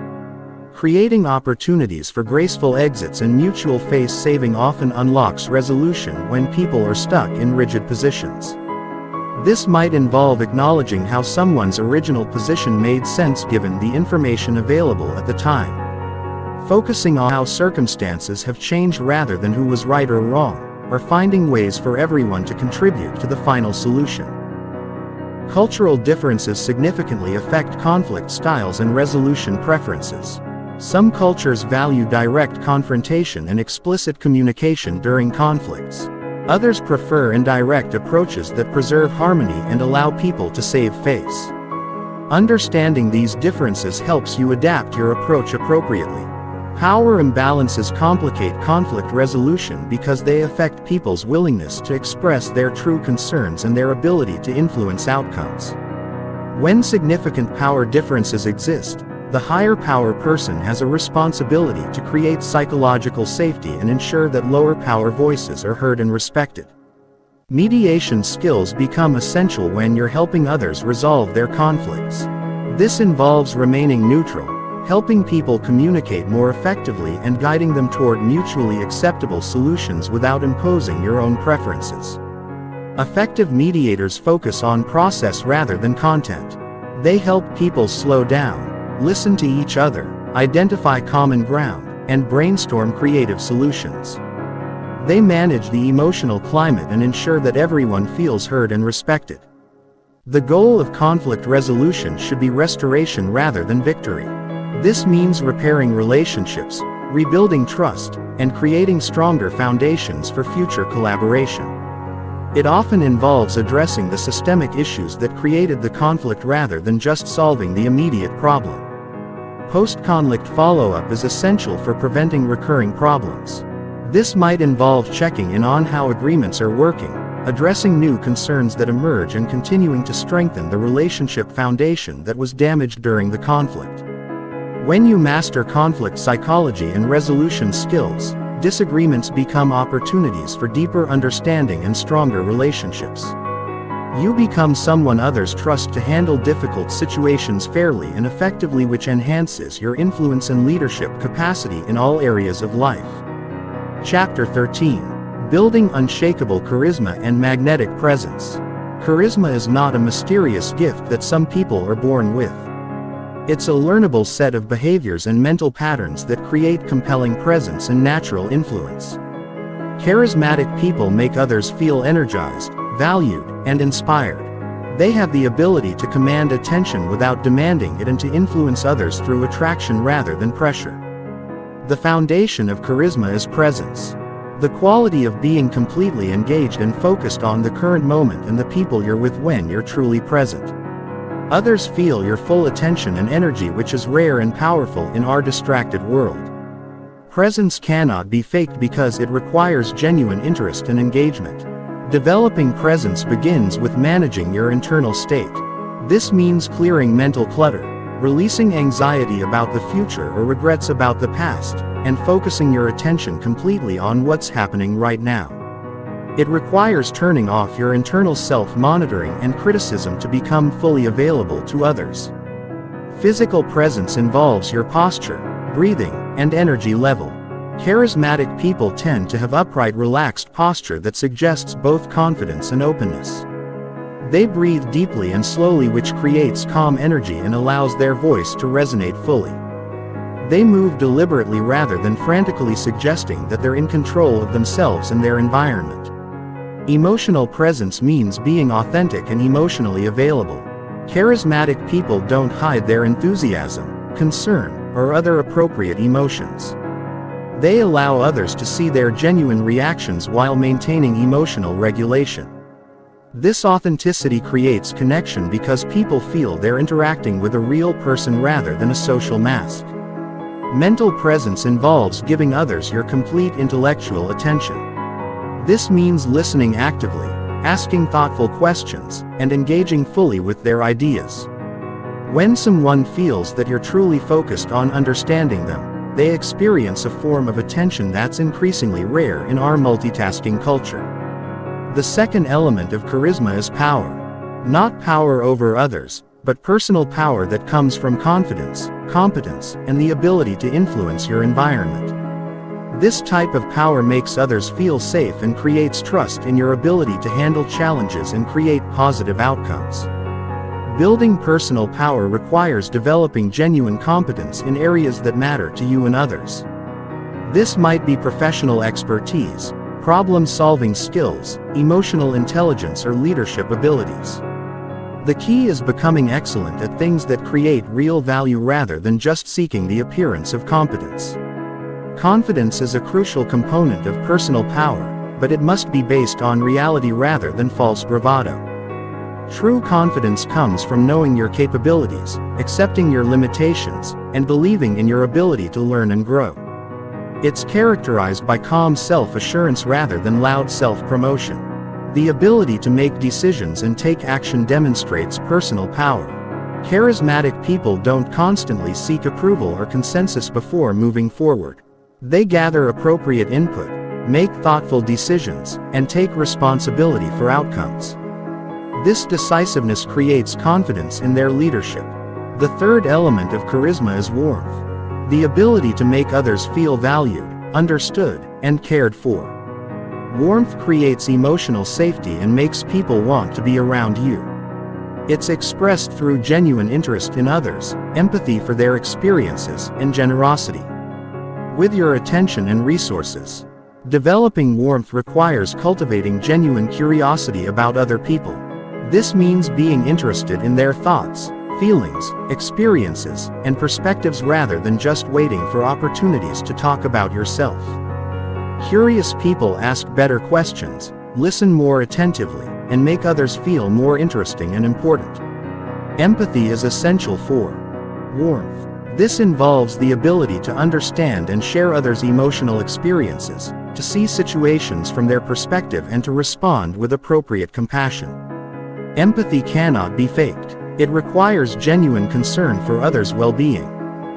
S1: Creating opportunities for graceful exits and mutual face-saving often unlocks resolution when people are stuck in rigid positions. This might involve acknowledging how someone's original position made sense given the information available at the time. Focusing on how circumstances have changed rather than who was right or wrong, or finding ways for everyone to contribute to the final solution. Cultural differences significantly affect conflict styles and resolution preferences. Some cultures value direct confrontation and explicit communication during conflicts. Others prefer indirect approaches that preserve harmony and allow people to save face. Understanding these differences helps you adapt your approach appropriately. Power imbalances complicate conflict resolution because they affect people's willingness to express their true concerns and their ability to influence outcomes. When significant power differences exist, the higher power person has a responsibility to create psychological safety and ensure that lower power voices are heard and respected. Mediation skills become essential when you're helping others resolve their conflicts. This involves remaining neutral, helping people communicate more effectively and guiding them toward mutually acceptable solutions without imposing your own preferences. Effective mediators focus on process rather than content. They help people slow down, listen to each other, identify common ground, and brainstorm creative solutions. They manage the emotional climate and ensure that everyone feels heard and respected. The goal of conflict resolution should be restoration rather than victory. This means repairing relationships, rebuilding trust, and creating stronger foundations for future collaboration. It often involves addressing the systemic issues that created the conflict rather than just solving the immediate problem. Post-conflict follow-up is essential for preventing recurring problems. This might involve checking in on how agreements are working, addressing new concerns that emerge and continuing to strengthen the relationship foundation that was damaged during the conflict. When you master conflict psychology and resolution skills, disagreements become opportunities for deeper understanding and stronger relationships. You become someone others trust to handle difficult situations fairly and effectively, which enhances your influence and leadership capacity in all areas of life. Chapter 13. Building Unshakable Charisma and Magnetic Presence. Charisma is not a mysterious gift that some people are born with. It's a learnable set of behaviors and mental patterns that create compelling presence and natural influence. Charismatic people make others feel energized, valued, and inspired. They have the ability to command attention without demanding it and to influence others through attraction rather than pressure. The foundation of charisma is presence. The quality of being completely engaged and focused on the current moment and the people you're with when you're truly present. Others feel your full attention and energy, which is rare and powerful in our distracted world. Presence cannot be faked because it requires genuine interest and engagement. Developing presence begins with managing your internal state. This means clearing mental clutter, releasing anxiety about the future or regrets about the past, and focusing your attention completely on what's happening right now. It requires turning off your internal self-monitoring and criticism to become fully available to others. Physical presence involves your posture, breathing, and energy level. Charismatic people tend to have upright, relaxed posture that suggests both confidence and openness. They breathe deeply and slowly, which creates calm energy and allows their voice to resonate fully. They move deliberately rather than frantically, suggesting that they're in control of themselves and their environment. Emotional presence means being authentic and emotionally available. Charismatic people don't hide their enthusiasm, concern, or other appropriate emotions. They allow others to see their genuine reactions while maintaining emotional regulation. This authenticity creates connection because people feel they're interacting with a real person rather than a social mask. Mental presence involves giving others your complete intellectual attention. This means listening actively, asking thoughtful questions, and engaging fully with their ideas. When someone feels that you're truly focused on understanding them, they experience a form of attention that's increasingly rare in our multitasking culture. The second element of charisma is power. Not power over others, but personal power that comes from confidence, competence, and the ability to influence your environment. This type of power makes others feel safe and creates trust in your ability to handle challenges and create positive outcomes. Building personal power requires developing genuine competence in areas that matter to you and others. This might be professional expertise, problem-solving skills, emotional intelligence, or leadership abilities. The key is becoming excellent at things that create real value rather than just seeking the appearance of competence. Confidence is a crucial component of personal power, but it must be based on reality rather than false bravado. True confidence comes from knowing your capabilities, accepting your limitations, and believing in your ability to learn and grow. It's characterized by calm self-assurance rather than loud self-promotion. The ability to make decisions and take action demonstrates personal power. Charismatic people don't constantly seek approval or consensus before moving forward. They gather appropriate input, make thoughtful decisions, and take responsibility for outcomes. This decisiveness creates confidence in their leadership. The third element of charisma is warmth. The ability to make others feel valued, understood, and cared for. Warmth creates emotional safety and makes people want to be around you. It's expressed through genuine interest in others, empathy for their experiences, and generosity. With your attention and resources. Developing warmth requires cultivating genuine curiosity about other people. This means being interested in their thoughts, feelings, experiences, and perspectives rather than just waiting for opportunities to talk about yourself. Curious people ask better questions, listen more attentively, and make others feel more interesting and important. Empathy is essential for warmth. This involves the ability to understand and share others' emotional experiences, to see situations from their perspective and to respond with appropriate compassion. Empathy cannot be faked. It requires genuine concern for others' well-being.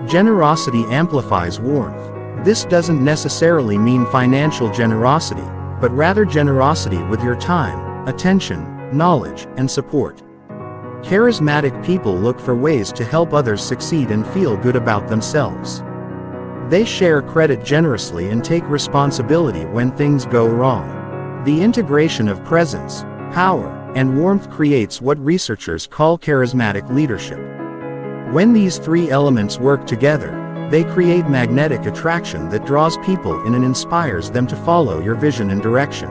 S1: Generosity amplifies warmth. This doesn't necessarily mean financial generosity, but rather generosity with your time, attention, knowledge, and support. Charismatic people look for ways to help others succeed and feel good about themselves. They share credit generously and take responsibility when things go wrong. The integration of presence, power, and warmth creates what researchers call charismatic leadership. When these three elements work together, they create magnetic attraction that draws people in and inspires them to follow your vision and direction.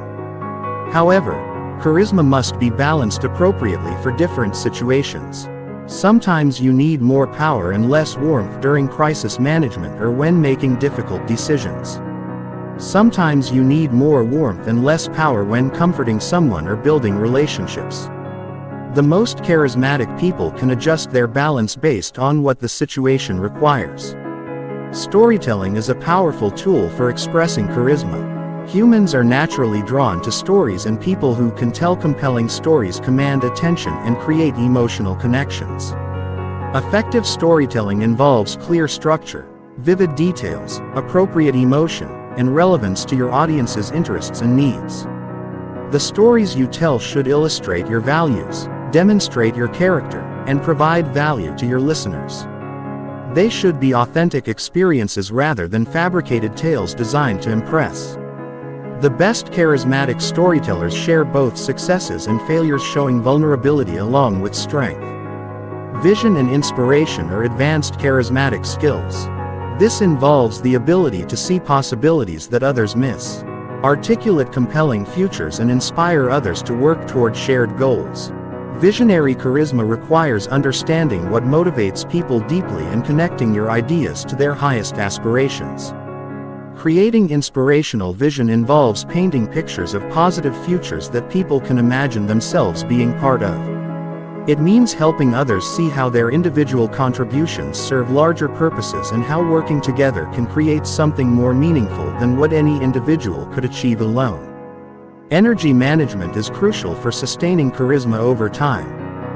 S1: However, charisma must be balanced appropriately for different situations. Sometimes you need more power and less warmth during crisis management or when making difficult decisions. Sometimes you need more warmth and less power when comforting someone or building relationships. The most charismatic people can adjust their balance based on what the situation requires. Storytelling is a powerful tool for expressing charisma. Humans are naturally drawn to stories, and people who can tell compelling stories command attention and create emotional connections. Effective storytelling involves clear structure, vivid details, appropriate emotion, and relevance to your audience's interests and needs. The stories you tell should illustrate your values, demonstrate your character, and provide value to your listeners. They should be authentic experiences rather than fabricated tales designed to impress. The best charismatic storytellers share both successes and failures, showing vulnerability along with strength. Vision and inspiration are advanced charismatic skills. This involves the ability to see possibilities that others miss, articulate compelling futures, and inspire others to work toward shared goals. Visionary charisma requires understanding what motivates people deeply and connecting your ideas to their highest aspirations. Creating inspirational vision involves painting pictures of positive futures that people can imagine themselves being part of. It means helping others see how their individual contributions serve larger purposes and how working together can create something more meaningful than what any individual could achieve alone. Energy management is crucial for sustaining charisma over time.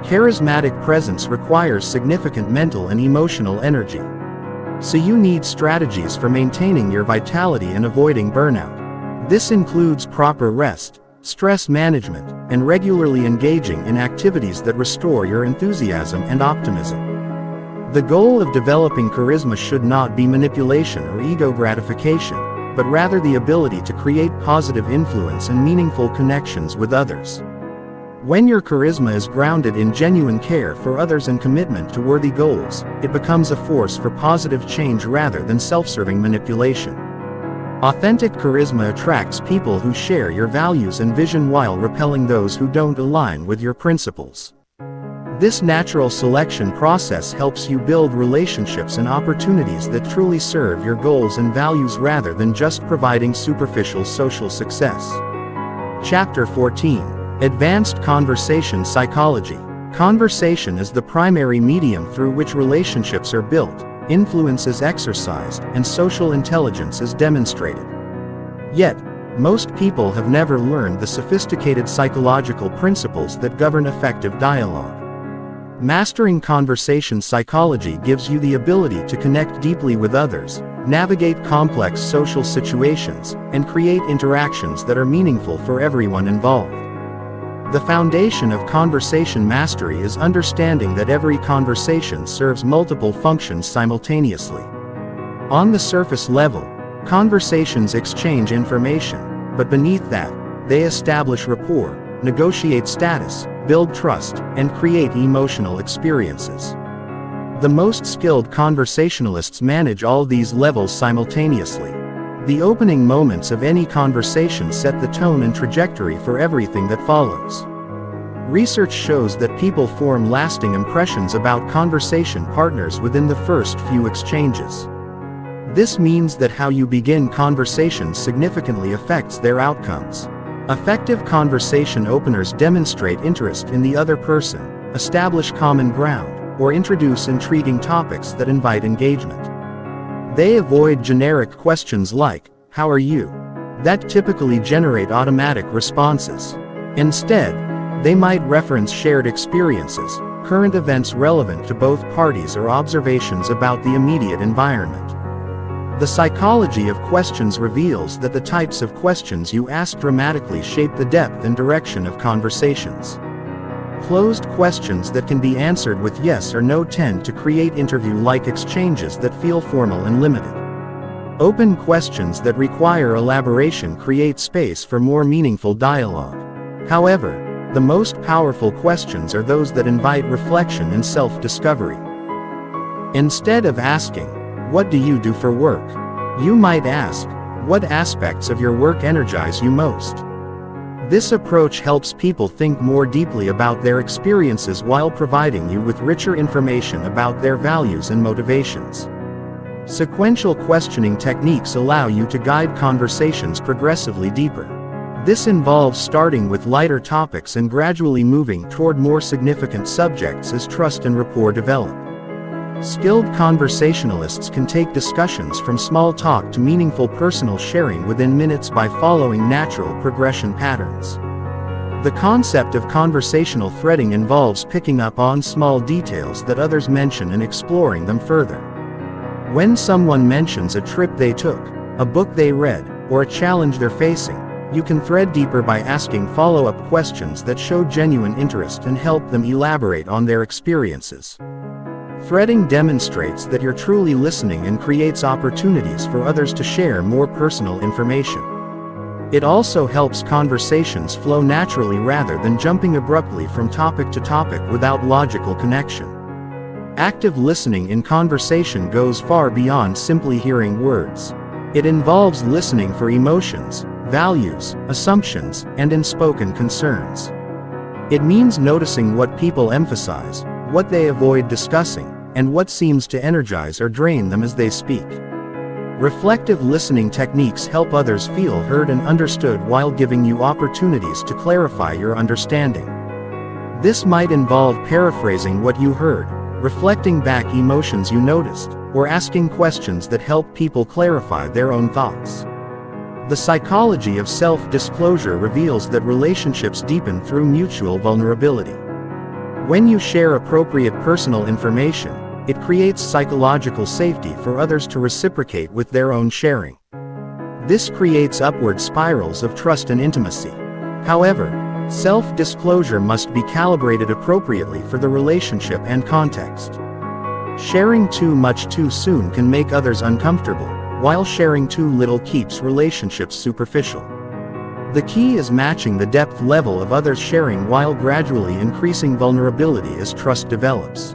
S1: Charismatic presence requires significant mental and emotional energy. So you need strategies for maintaining your vitality and avoiding burnout. This includes proper rest, stress management, and regularly engaging in activities that restore your enthusiasm and optimism. The goal of developing charisma should not be manipulation or ego gratification, but rather the ability to create positive influence and meaningful connections with others. When your charisma is grounded in genuine care for others and commitment to worthy goals, it becomes a force for positive change rather than self-serving manipulation. Authentic charisma attracts people who share your values and vision while repelling those who don't align with your principles. This natural selection process helps you build relationships and opportunities that truly serve your goals and values rather than just providing superficial social success. Chapter 14. Advanced Conversation Psychology. Conversation is the primary medium through which relationships are built, influence is exercised, and social intelligence is demonstrated. Yet, most people have never learned the sophisticated psychological principles that govern effective dialogue. Mastering conversation psychology gives you the ability to connect deeply with others, navigate complex social situations, and create interactions that are meaningful for everyone involved. The foundation of conversation mastery is understanding that every conversation serves multiple functions simultaneously. On the surface level, conversations exchange information, but beneath that, they establish rapport, negotiate status, build trust, and create emotional experiences. The most skilled conversationalists manage all these levels simultaneously. The opening moments of any conversation set the tone and trajectory for everything that follows. Research shows that people form lasting impressions about conversation partners within the first few exchanges. This means that how you begin conversations significantly affects their outcomes. Effective conversation openers demonstrate interest in the other person, establish common ground, or introduce intriguing topics that invite engagement. They avoid generic questions like, "How are you?" that typically generate automatic responses. Instead, they might reference shared experiences, current events relevant to both parties, or observations about the immediate environment. The psychology of questions reveals that the types of questions you ask dramatically shape the depth and direction of conversations. Closed questions that can be answered with yes or no tend to create interview-like exchanges that feel formal and limited. Open questions that require elaboration create space for more meaningful dialogue. However, the most powerful questions are those that invite reflection and self-discovery. Instead of asking, "What do you do for work?" you might ask, "What aspects of your work energize you most?" This approach helps people think more deeply about their experiences while providing you with richer information about their values and motivations. Sequential questioning techniques allow you to guide conversations progressively deeper. This involves starting with lighter topics and gradually moving toward more significant subjects as trust and rapport develop. Skilled conversationalists can take discussions from small talk to meaningful personal sharing within minutes by following natural progression patterns. The concept of conversational threading involves picking up on small details that others mention and exploring them further. When someone mentions a trip they took, a book they read, or a challenge they're facing, you can thread deeper by asking follow-up questions that show genuine interest and help them elaborate on their experiences. Threading demonstrates that you're truly listening and creates opportunities for others to share more personal information. It also helps conversations flow naturally rather than jumping abruptly from topic to topic without logical connection. Active listening in conversation goes far beyond simply hearing words. It involves listening for emotions, values, assumptions, and unspoken concerns. It means noticing what people emphasize, what they avoid discussing, and what seems to energize or drain them as they speak. Reflective listening techniques help others feel heard and understood while giving you opportunities to clarify your understanding. This might involve paraphrasing what you heard, reflecting back emotions you noticed, or asking questions that help people clarify their own thoughts. The psychology of self-disclosure reveals that relationships deepen through mutual vulnerability. When you share appropriate personal information, it creates psychological safety for others to reciprocate with their own sharing. This creates upward spirals of trust and intimacy. However, self-disclosure must be calibrated appropriately for the relationship and context. Sharing too much too soon can make others uncomfortable, while sharing too little keeps relationships superficial. The key is matching the depth level of others' sharing while gradually increasing vulnerability as trust develops.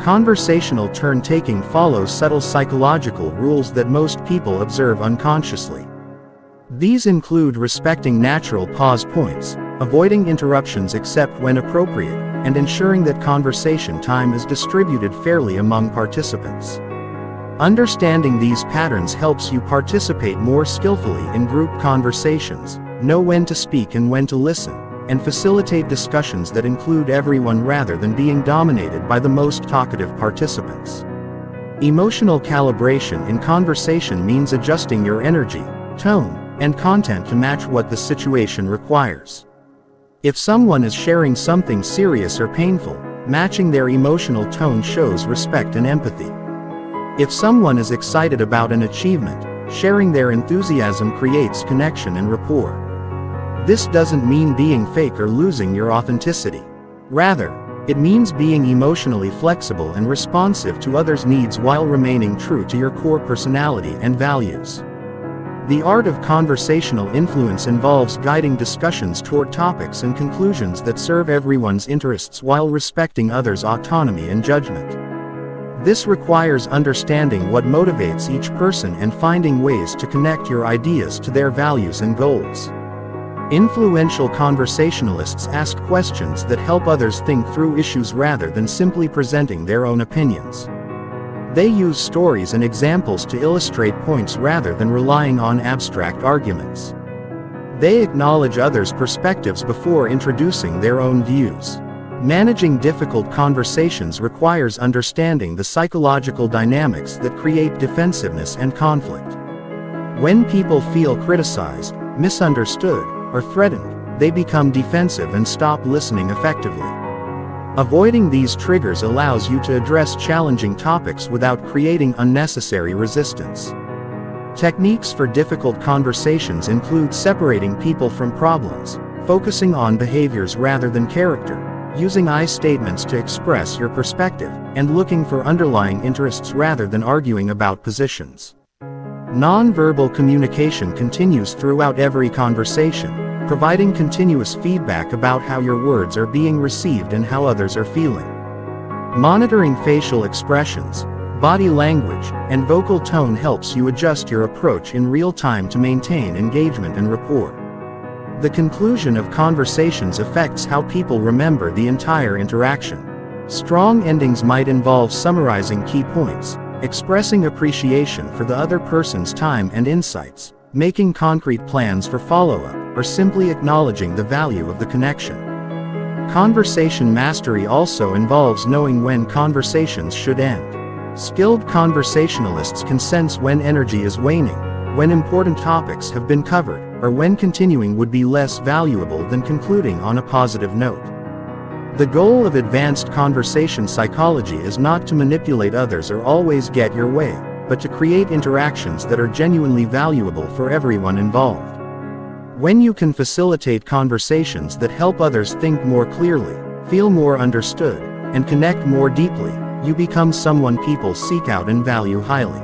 S1: Conversational turn-taking follows subtle psychological rules that most people observe unconsciously. These include respecting natural pause points, avoiding interruptions except when appropriate, and ensuring that conversation time is distributed fairly among participants. Understanding these patterns helps you participate more skillfully in group conversations, know when to speak and when to listen, and facilitate discussions that include everyone rather than being dominated by the most talkative participants. Emotional calibration in conversation means adjusting your energy, tone, and content to match what the situation requires. If someone is sharing something serious or painful, matching their emotional tone shows respect and empathy. If someone is excited about an achievement, sharing their enthusiasm creates connection and rapport. This doesn't mean being fake or losing your authenticity. Rather, it means being emotionally flexible and responsive to others' needs while remaining true to your core personality and values. The art of conversational influence involves guiding discussions toward topics and conclusions that serve everyone's interests while respecting others' autonomy and judgment. This requires understanding what motivates each person and finding ways to connect your ideas to their values and goals. Influential conversationalists ask questions that help others think through issues rather than simply presenting their own opinions. They use stories and examples to illustrate points rather than relying on abstract arguments. They acknowledge others' perspectives before introducing their own views. Managing difficult conversations requires understanding the psychological dynamics that create defensiveness and conflict. When people feel criticized, misunderstood, or threatened, they become defensive and stop listening effectively. Avoiding these triggers allows you to address challenging topics without creating unnecessary resistance. Techniques for difficult conversations include separating people from problems, focusing on behaviors rather than character, using I statements to express your perspective, and looking for underlying interests rather than arguing about positions. Non-verbal communication continues throughout every conversation, providing continuous feedback about how your words are being received and how others are feeling. Monitoring facial expressions, body language, and vocal tone helps you adjust your approach in real time to maintain engagement and rapport. The conclusion of conversations affects how people remember the entire interaction. Strong endings might involve summarizing key points, expressing appreciation for the other person's time and insights, making concrete plans for follow-up, or simply acknowledging the value of the connection. Conversation mastery also involves knowing when conversations should end. Skilled conversationalists can sense when energy is waning, when important topics have been covered, or when continuing would be less valuable than concluding on a positive note. The goal of advanced conversation psychology is not to manipulate others or always get your way, but to create interactions that are genuinely valuable for everyone involved. When you can facilitate conversations that help others think more clearly, feel more understood, and connect more deeply, you become someone people seek out and value highly.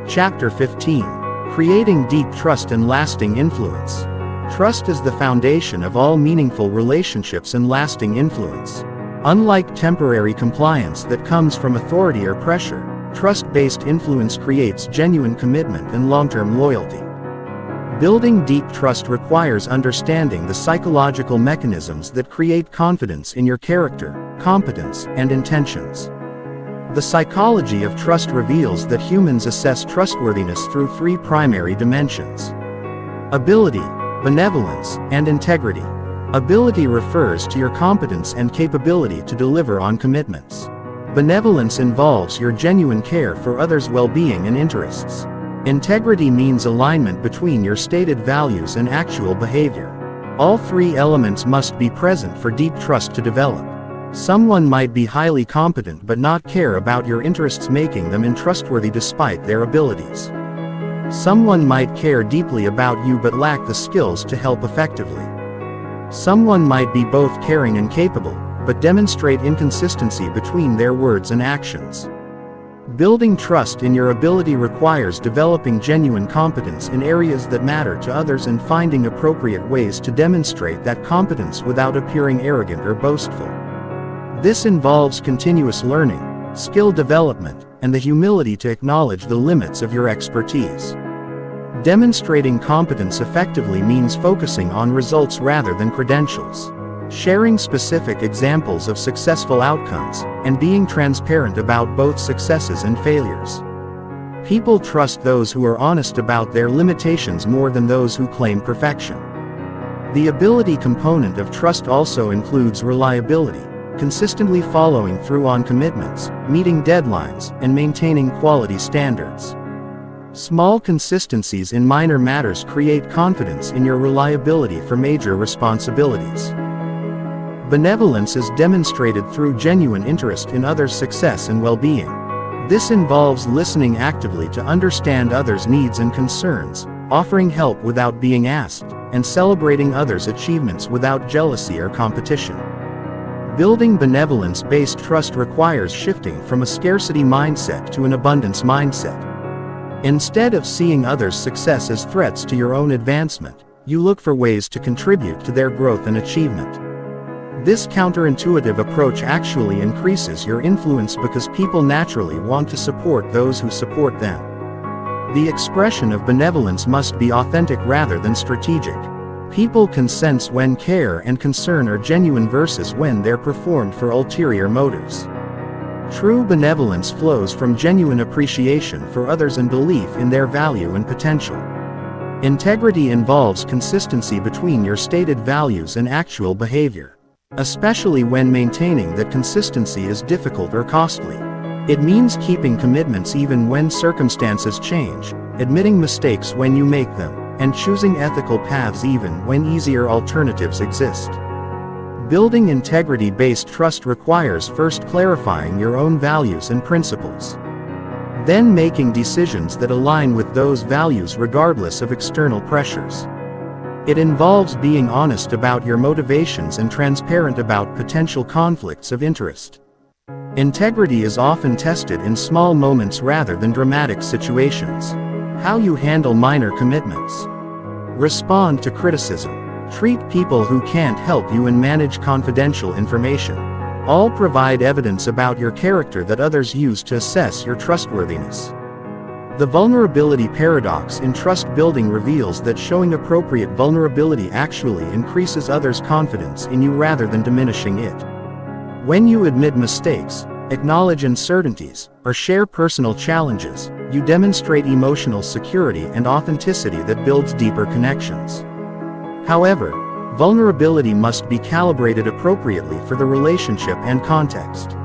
S1: Chapter 15. Creating Deep Trust and Lasting Influence. Trust is the foundation of all meaningful relationships and lasting influence. Unlike temporary compliance that comes from authority or pressure, trust-based influence creates genuine commitment and long-term loyalty. Building deep trust requires understanding the psychological mechanisms that create confidence in your character, competence, and intentions. The psychology of trust reveals that humans assess trustworthiness through three primary dimensions: ability, benevolence, and integrity. Ability refers to your competence and capability to deliver on commitments. Benevolence involves your genuine care for others' well-being and interests. Integrity means alignment between your stated values and actual behavior. All three elements must be present for deep trust to develop. Someone might be highly competent but not care about your interests, making them untrustworthy despite their abilities. Someone might care deeply about you but lack the skills to help effectively. Someone might be both caring and capable, but demonstrate inconsistency between their words and actions. Building trust in your ability requires developing genuine competence in areas that matter to others and finding appropriate ways to demonstrate that competence without appearing arrogant or boastful. This involves continuous learning, skill development, and the humility to acknowledge the limits of your expertise. Demonstrating competence effectively means focusing on results rather than credentials. Sharing specific examples of successful outcomes, and being transparent about both successes and failures. People trust those who are honest about their limitations more than those who claim perfection. The ability component of trust also includes reliability, consistently following through on commitments, meeting deadlines, and maintaining quality standards. Small consistencies in minor matters create confidence in your reliability for major responsibilities. Benevolence is demonstrated through genuine interest in others' success and well-being. This involves listening actively to understand others' needs and concerns, offering help without being asked, and celebrating others' achievements without jealousy or competition. Building benevolence-based trust requires shifting from a scarcity mindset to an abundance mindset. Instead of seeing others' success as threats to your own advancement, you look for ways to contribute to their growth and achievement. This counterintuitive approach actually increases your influence because people naturally want to support those who support them. The expression of benevolence must be authentic rather than strategic. People can sense when care and concern are genuine versus when they're performed for ulterior motives. True benevolence flows from genuine appreciation for others and belief in their value and potential. Integrity involves consistency between your stated values and actual behavior, especially when maintaining that consistency is difficult or costly. It means keeping commitments even when circumstances change, admitting mistakes when you make them, and choosing ethical paths even when easier alternatives exist. Building integrity-based trust requires first clarifying your own values and principles. Then making decisions that align with those values regardless of external pressures. It involves being honest about your motivations and transparent about potential conflicts of interest. Integrity is often tested in small moments rather than dramatic situations. How you handle minor commitments. Respond to criticism. Treat people who can't help you and manage confidential information. All provide evidence about your character that others use to assess your trustworthiness. The vulnerability paradox in trust building reveals that showing appropriate vulnerability actually increases others' confidence in you rather than diminishing it. When you admit mistakes, acknowledge uncertainties, or share personal challenges, you demonstrate emotional security and authenticity that builds deeper connections. However, Vulnerability must be calibrated appropriately for the relationship and context.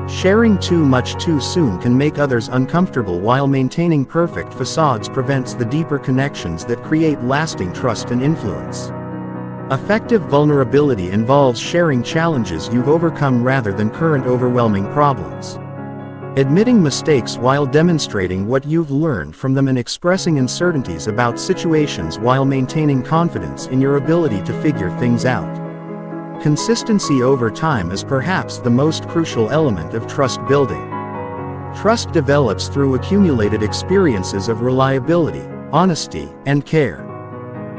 S1: Sharing too much too soon can make others uncomfortable, while maintaining perfect facades prevents the deeper connections that create lasting trust and influence. Effective vulnerability involves sharing challenges you've overcome rather than current overwhelming problems. Admitting mistakes while demonstrating what you've learned from them, and expressing uncertainties about situations while maintaining confidence in your ability to figure things out. Consistency over time is perhaps the most crucial element of trust building. Trust develops through accumulated experiences of reliability, honesty, and care.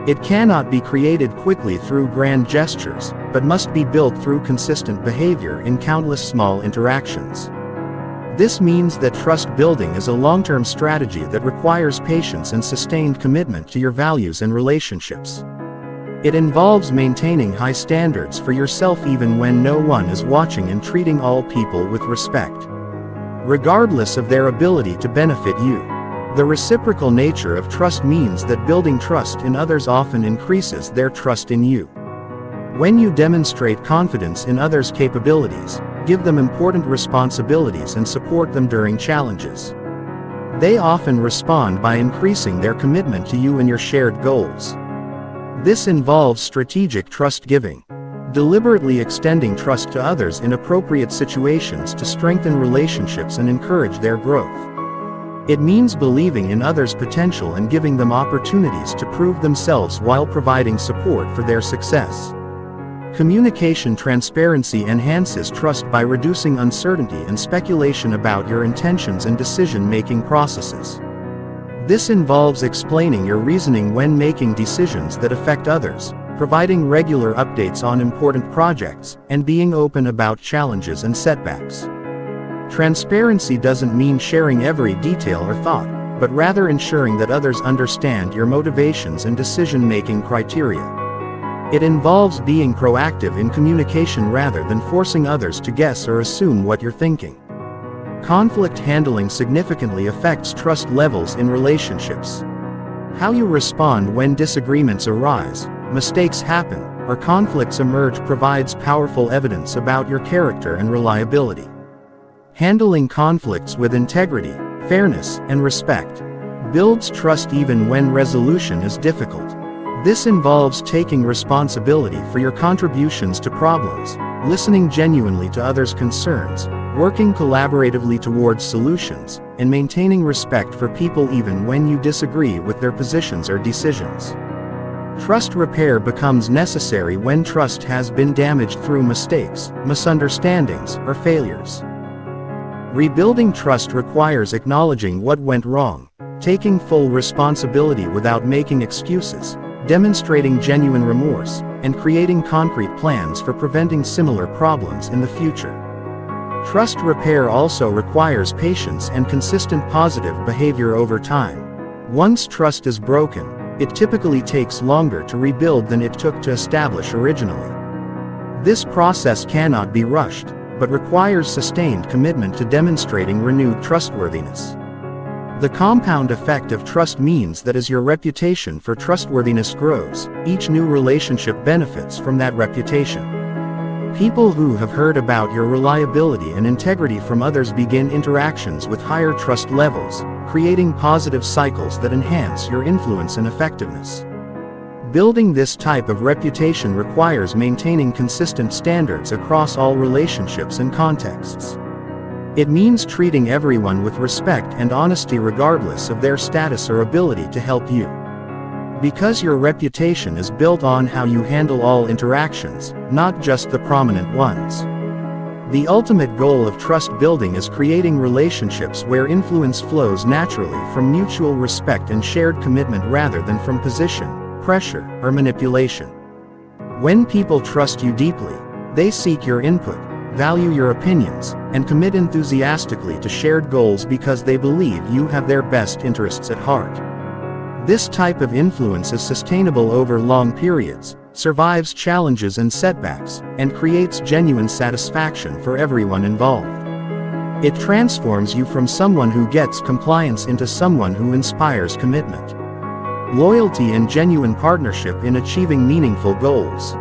S1: It cannot be created quickly through grand gestures, but must be built through consistent behavior in countless small interactions. This means that trust building is a long-term strategy that requires patience and sustained commitment to your values and relationships. It involves maintaining high standards for yourself even when no one is watching, and treating all people with respect, regardless of their ability to benefit you. The reciprocal nature of trust means that building trust in others often increases their trust in you. When you demonstrate confidence in others' capabilities, give them important responsibilities, and support them during challenges, they often respond by increasing their commitment to you and your shared goals. This involves strategic trust giving, deliberately extending trust to others in appropriate situations to strengthen relationships and encourage their growth. It means believing in others' potential and giving them opportunities to prove themselves while providing support for their success. Communication transparency enhances trust by reducing uncertainty and speculation about your intentions and decision-making processes. This involves explaining your reasoning when making decisions that affect others, providing regular updates on important projects, and being open about challenges and setbacks. Transparency doesn't mean sharing every detail or thought, but rather ensuring that others understand your motivations and decision-making criteria. It involves being proactive in communication rather than forcing others to guess or assume what you're thinking. Conflict handling significantly affects trust levels in relationships. How you respond when disagreements arise, mistakes happen, or conflicts emerge provides powerful evidence about your character and reliability. Handling conflicts with integrity, fairness, and respect builds trust even when resolution is difficult. This involves taking responsibility for your contributions to problems, listening genuinely to others' concerns, working collaboratively towards solutions, and maintaining respect for people even when you disagree with their positions or decisions. Trust repair becomes necessary when trust has been damaged through mistakes, misunderstandings, or failures. Rebuilding trust requires acknowledging what went wrong, taking full responsibility without making excuses, demonstrating genuine remorse, and creating concrete plans for preventing similar problems in the future. Trust repair also requires patience and consistent positive behavior over time. Once trust is broken, it typically takes longer to rebuild than it took to establish originally. This process cannot be rushed, but requires sustained commitment to demonstrating renewed trustworthiness. The compound effect of trust means that as your reputation for trustworthiness grows, each new relationship benefits from that reputation. People who have heard about your reliability and integrity from others begin interactions with higher trust levels, creating positive cycles that enhance your influence and effectiveness. Building this type of reputation requires maintaining consistent standards across all relationships and contexts. It means treating everyone with respect and honesty regardless of their status or ability to help you. Because your reputation is built on how you handle all interactions, not just the prominent ones. The ultimate goal of trust building is creating relationships where influence flows naturally from mutual respect and shared commitment rather than from position, pressure, or manipulation. When people trust you deeply, they seek your input, value your opinions, and commit enthusiastically to shared goals because they believe you have their best interests at heart. This type of influence is sustainable over long periods, survives challenges and setbacks, and creates genuine satisfaction for everyone involved. It transforms you from someone who gets compliance into someone who inspires commitment. loyalty and genuine partnership in achieving meaningful goals.